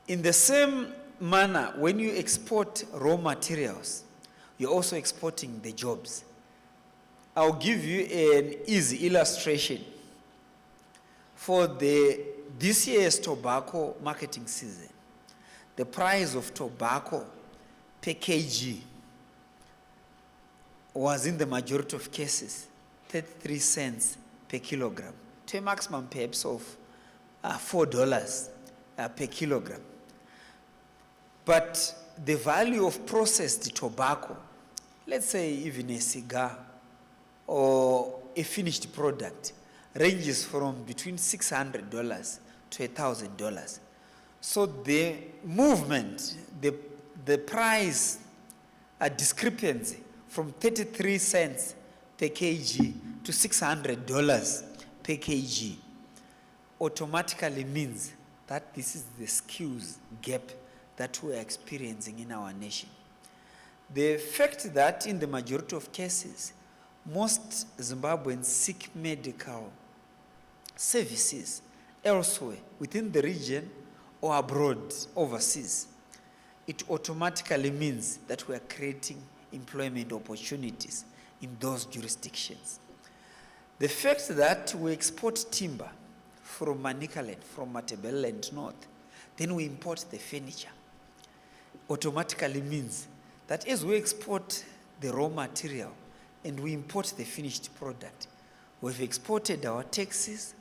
In the same manner, when you export raw materials, you're also exporting the jobs. I'll give you an easy illustration. For this year's tobacco marketing season, the price of tobacco per kg was, in the majority of cases, 33 cents per kilogram, to a maximum perhaps of $4 per kilogram. But the value of processed tobacco, let's say even a cigar or a finished product, ranges from between $600 to $1,000. So the movement, the price discrepancy from 33 cents per kg to $600 per kg automatically means that this is the skills gap that we are experiencing in our nation. The fact that in the majority of cases, most Zimbabweans seek medical services elsewhere within the region or abroad, overseas, it automatically means that we are creating employment opportunities in those jurisdictions. The fact that we export timber from Manicaland, from Matabeleland North, then we import the furniture, automatically means that as we export the raw material and we import the finished product, we've exported our taxes,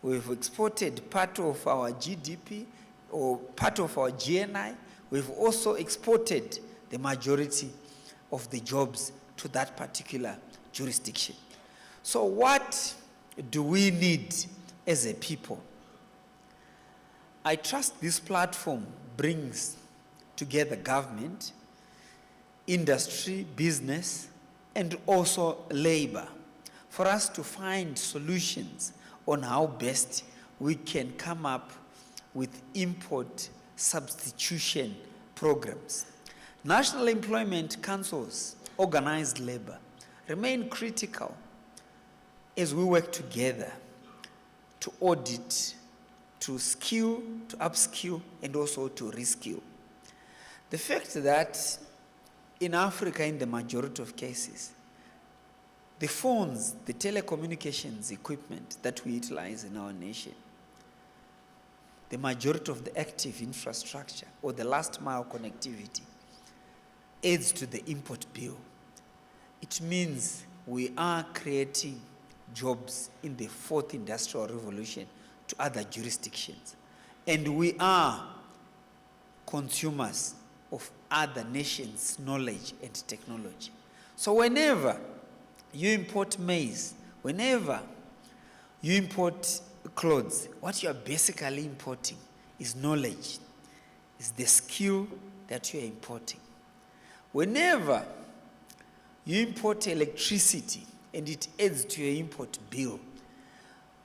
we've exported part of our GDP or part of our GNI, we've also exported the majority of the jobs to that particular jurisdiction. So what do we need as a people? I trust this platform brings together government, industry, business, and also labor for us to find solutions on how best we can come up with import substitution programs. National employment councils, organized labor, remain critical as we work together to audit, to skill, to upskill, and also to reskill. The fact that in Africa, in the majority of cases, the phones, the telecommunications equipment that we utilize in our nation, the majority of the active infrastructure or the last mile connectivity adds to the import bill. It means we are creating jobs in the fourth industrial revolution to other jurisdictions. And we are consumers of other nations' knowledge and technology. So whenever you import maize, whenever you import clothes, what you are basically importing is knowledge, is the skill that you are importing. Whenever you import electricity and it adds to your import bill,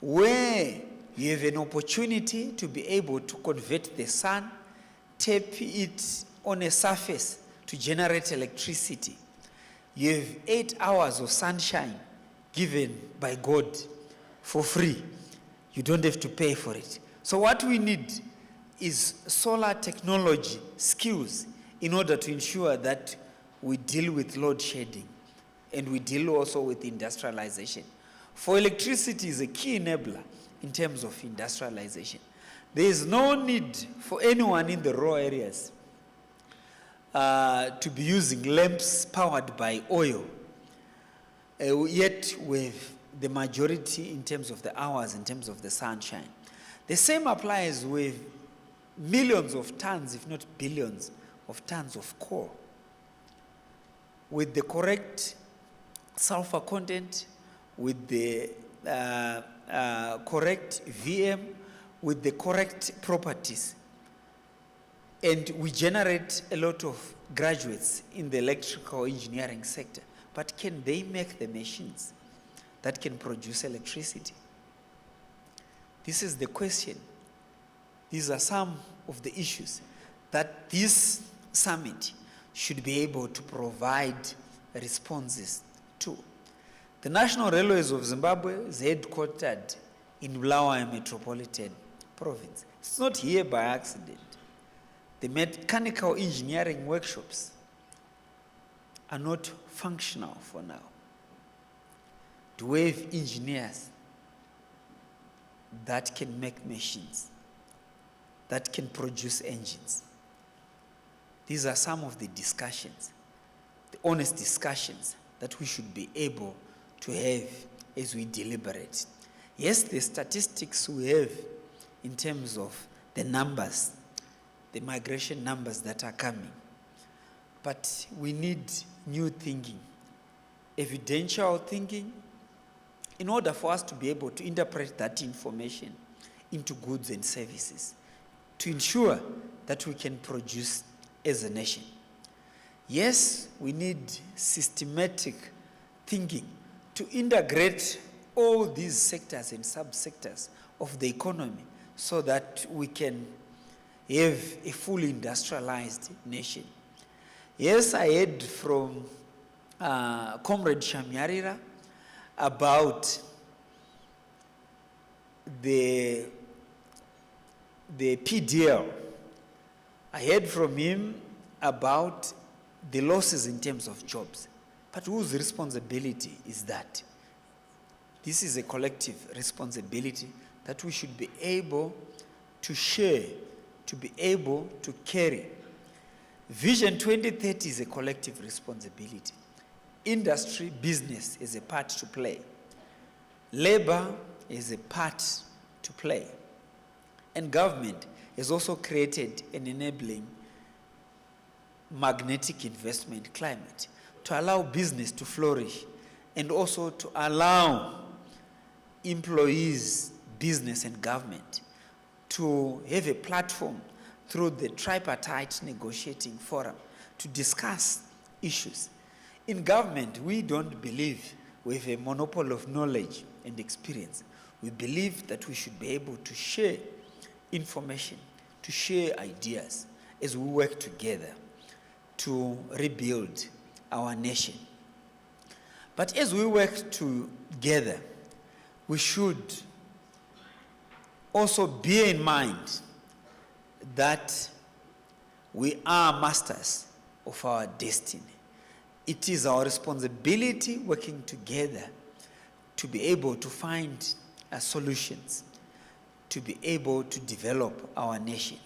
where you have an opportunity to be able to convert the sun, tap it on a surface to generate electricity, you have 8 hours of sunshine given by God for free. You don't have to pay for it. So what we need is solar technology skills in order to ensure that we deal with load shedding and we deal also with industrialization. For electricity is a key enabler in terms of industrialization. There is no need for anyone in the rural areas to be using lamps powered by oil, yet with the majority in terms of the hours, in terms of the sunshine. The same applies with millions of tons, if not billions of tons of coal. With the correct sulfur content, with the correct VM, with the correct properties, and we generate a lot of graduates in the electrical engineering sector. But can they make the machines that can produce electricity? This is the question. These are some of the issues that this summit should be able to provide responses to. The National Railways of Zimbabwe is headquartered in Bulawayo Metropolitan Province. It's not here by accident. The mechanical engineering workshops are not functional for now. Do we have engineers that can make machines, that can produce engines? These are some of the discussions, the honest discussions that we should be able to have as we deliberate. Yes, the statistics we have in terms of the numbers, the migration numbers that are coming, but we need new thinking, evidential thinking, in order for us to be able to interpret that information into goods and services, to ensure that we can produce as a nation. Yes, we need systematic thinking to integrate all these sectors and subsectors of the economy so that we can have a fully industrialized nation. Yes, I heard from Comrade Shamyarira about the PDL. I heard from him about the losses in terms of jobs. But whose responsibility is that? This is a collective responsibility that we should be able to share, to be able to carry. Vision 2030 is a collective responsibility. Industry, business is a part to play. Labor is a part to play. And government has also created an enabling magnetic investment climate to allow business to flourish and also to allow employees, business and government to have a platform through the tripartite negotiating forum to discuss issues. In government, we don't believe we have a monopoly of knowledge and experience. We believe that we should be able to share information, to share ideas as we work together to rebuild our nation. But as we work together, we should also bear in mind that we are masters of our destiny. It is our responsibility working together to be able to find solutions, to be able to develop our nation.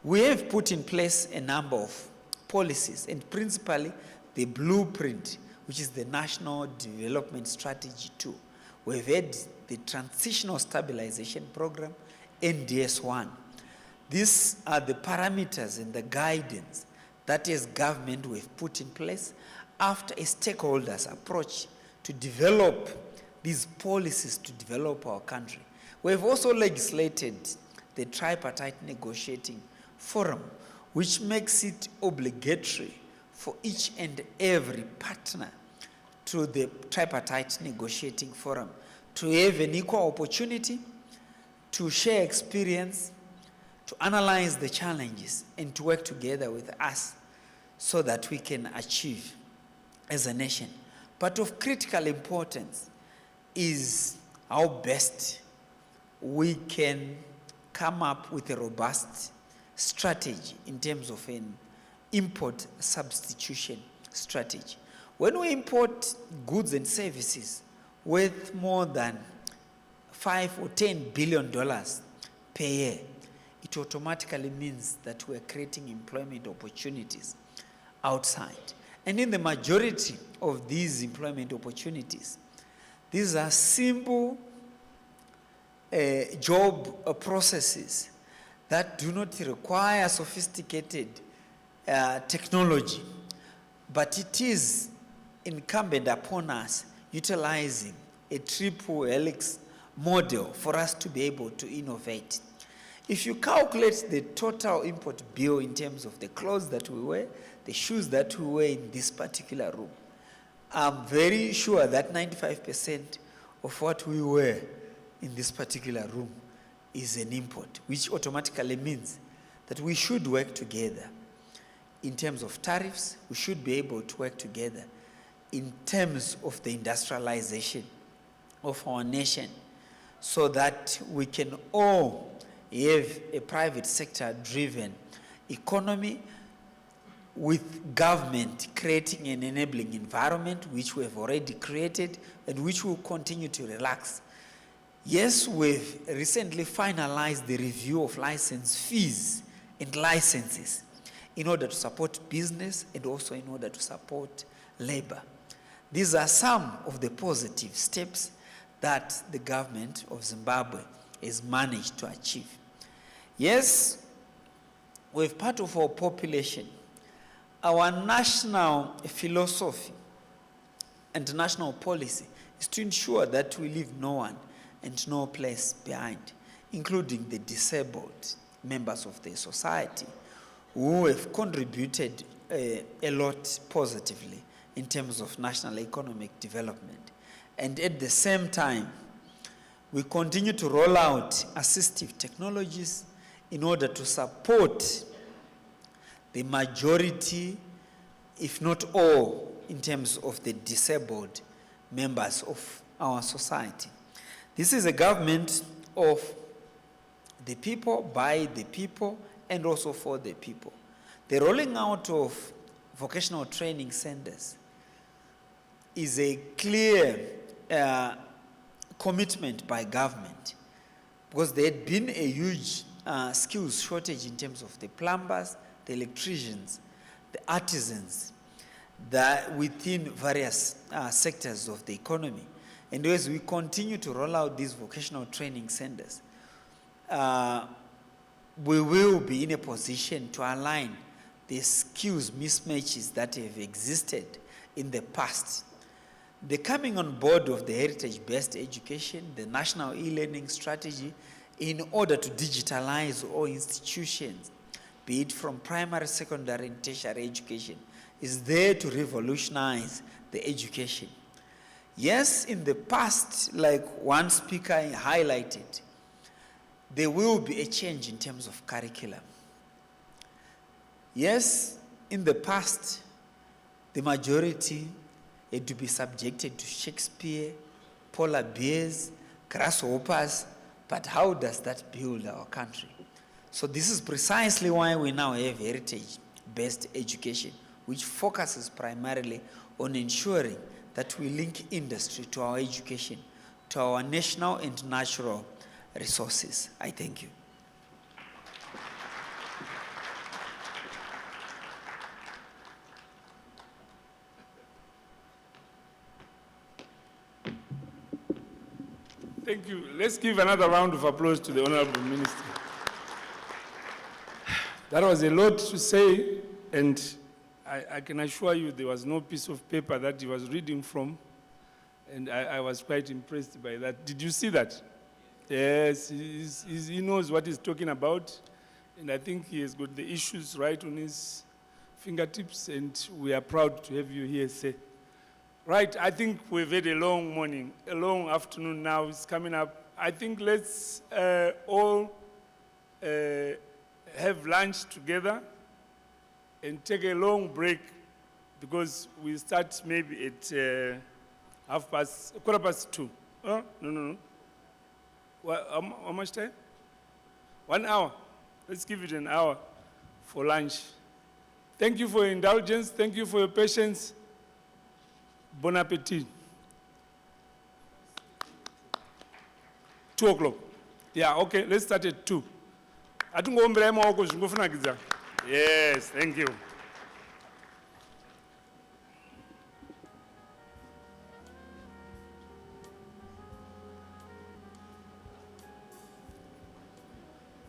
We have put in place a number of policies, and principally the blueprint, which is the National Development Strategy 2. We've had the Transitional Stabilization Program, NDS1. These are the parameters and the guidance that as government we've put in place after a stakeholders approach to develop these policies to develop our country. We've also legislated the tripartite negotiating forum, which makes it obligatory for each and every partner to the tripartite negotiating forum to have an equal opportunity to share experience, to analyze the challenges, and to work together with us so that we can achieve as a nation. But of critical importance is how best we can come up with a robust strategy in terms of an import substitution strategy. When we import goods and services worth more than $5 or $10 billion per year, it automatically means that we're creating employment opportunities outside. And in the majority of these employment opportunities, these are simple job processes that do not require sophisticated technology, but it is incumbent upon us utilizing a triple helix model for us to be able to innovate. If you calculate the total import bill in terms of the clothes that we wear, the shoes that we wear in this particular room, I'm very sure that 95% of what we wear in this particular room is an import, which automatically means that we should work together. In terms of tariffs, we should be able to work together in terms of the industrialization of our nation so that we can all have a private sector driven economy with government creating an enabling environment which we have already created and which will continue to relax. Yes, we've recently finalized the review of license fees and licenses in order to support business and also in order to support labor. These are some of the positive steps that the government of Zimbabwe has managed to achieve. Yes, with part of our population, our national philosophy and national policy is to ensure that we leave no one and no place behind, including the disabled members of the society who have contributed a lot positively in terms of national economic development. And at the same time, We continue to roll out assistive technologies in order to support the majority, if not all, in terms of the disabled members of our society. This is a government of the people, by the people, and also for the people. The rolling out of vocational training centers is a clear commitment by government, because there had been a huge skills shortage in terms of the plumbers, the electricians, the artisans, that within various sectors of the economy. And as we continue to roll out these vocational training centers, we will be in a position to align the skills mismatches that have existed in the past. The coming on board of the heritage-based education, the national e-learning strategy, in order to digitalize all institutions, be it from primary, secondary, and tertiary education, is there to revolutionize the education. Yes, in the past, like one speaker highlighted, there will be a change in terms of curriculum. Yes, in the past, the majority had to be subjected to Shakespeare, polar bears, grasshoppers, but how does that build our country? So this is precisely why we now have heritage-based education, which focuses primarily on ensuring that we link industry to our education, to our national and natural resources. I thank you. Thank you. Let's give another round of applause to the Honorable Minister. That was a lot to say, and I can assure you there was no piece of paper that he was reading from, and I was quite impressed by that. Did you see that? Yes, he knows what he's talking about, and I think he has got the issues right on his fingertips, and we are proud to have you here, sir. Right, I think we've had a long morning, a long afternoon now is coming up. I think let's all have lunch together and take a long break, because we start maybe at 2:15. Oh, no. How much time? 1 hour. Let's give it an hour for lunch. Thank you for your indulgence. Thank you for your patience. Bon appetit. 2 o'clock. Yeah, okay, let's start at 2. Yes, thank you.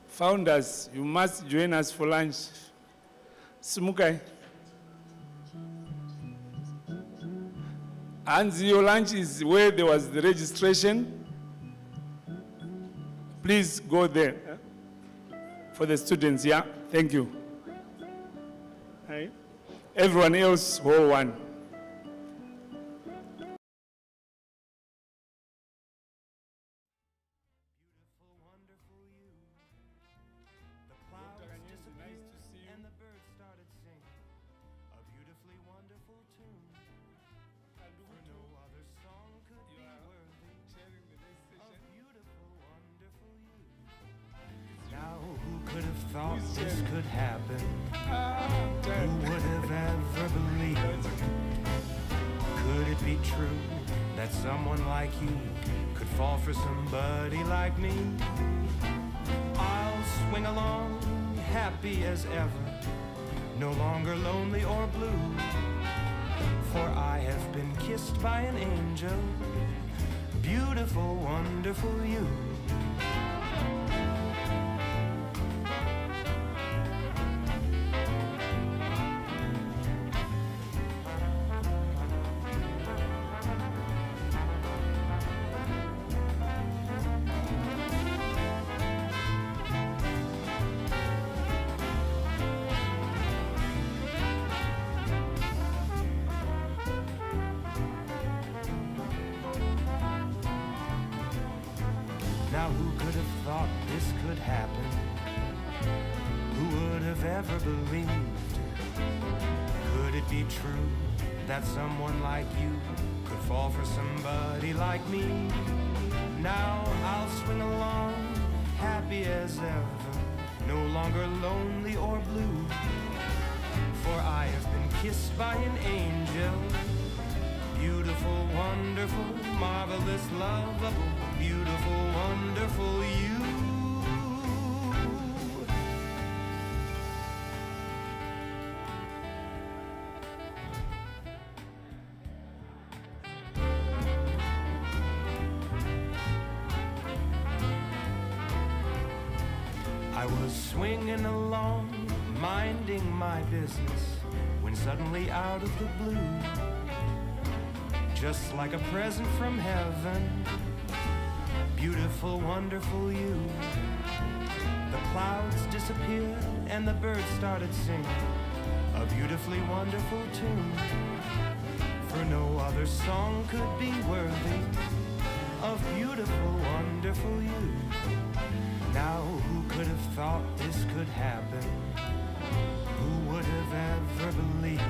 Founders, you must join us for lunch. Sumukai. And your lunch is where there was the registration. Please go there for the students, yeah? Thank you. Hi. Everyone else, hall 1. Thought this could happen. Who would have ever believed? Could it be true that someone like you could fall for somebody like me? I'll swing along, happy as ever, no longer lonely or blue. For I have been kissed by an angel, beautiful, wonderful you. Now who could have thought this could happen? Who would have ever believed? Could it be true that someone like you could fall for somebody like me? Now I'll swing along, happy as ever, no longer lonely or blue. For I have been kissed by an angel, beautiful, wonderful, marvelous, lovable, beautiful, wonderful you. I was swinging along, minding my business, when suddenly out of the blue, just like a present from heaven, beautiful, wonderful you. The clouds disappeared and the birds started singing a beautifully wonderful tune. For no other song could be worthy of beautiful, wonderful you. Now who could have thought this could happen? Who would have ever believed?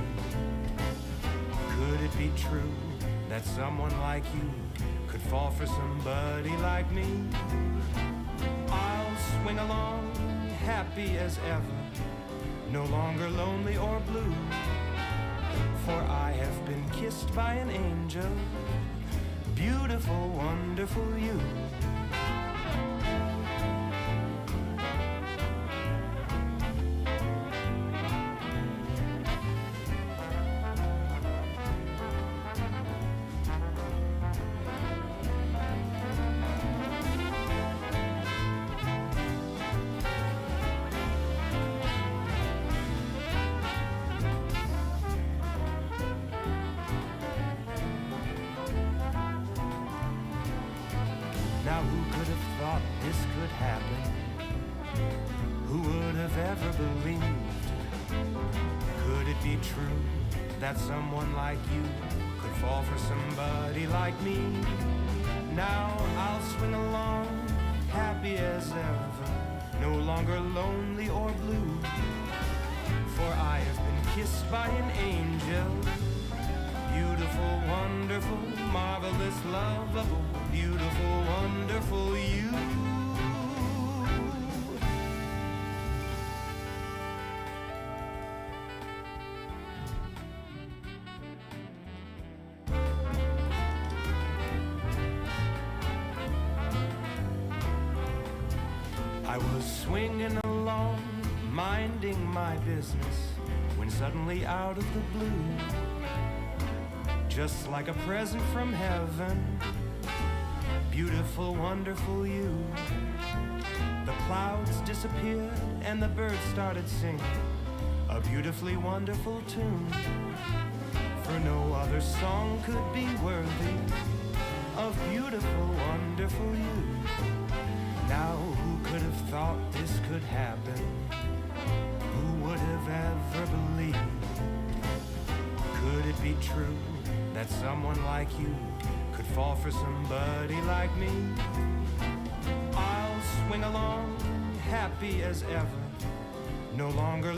Could it be true that someone like you could fall for somebody like me? I'll swing along, happy as ever, no longer lonely or blue. For I have been kissed by an angel, beautiful, wonderful you. Now who could have thought this could happen? Who would have ever believed? Could it be true that someone like you could fall for somebody like me? Now I'll swing along, happy as ever, no longer lonely or blue. For I have been kissed by an angel, beautiful, wonderful, marvelous, lovable, beautiful, wonderful you. I was swinging along, minding my business, when suddenly out of the blue, just like a present from heaven, beautiful, wonderful you. The clouds disappeared and the birds started singing a beautifully wonderful tune. For no other song could be worthy of beautiful, wonderful you. Now who could have thought this could happen? Who would have ever believed? Could it be true that someone like you could fall for somebody like me? I'll swing along, happy as ever, no longer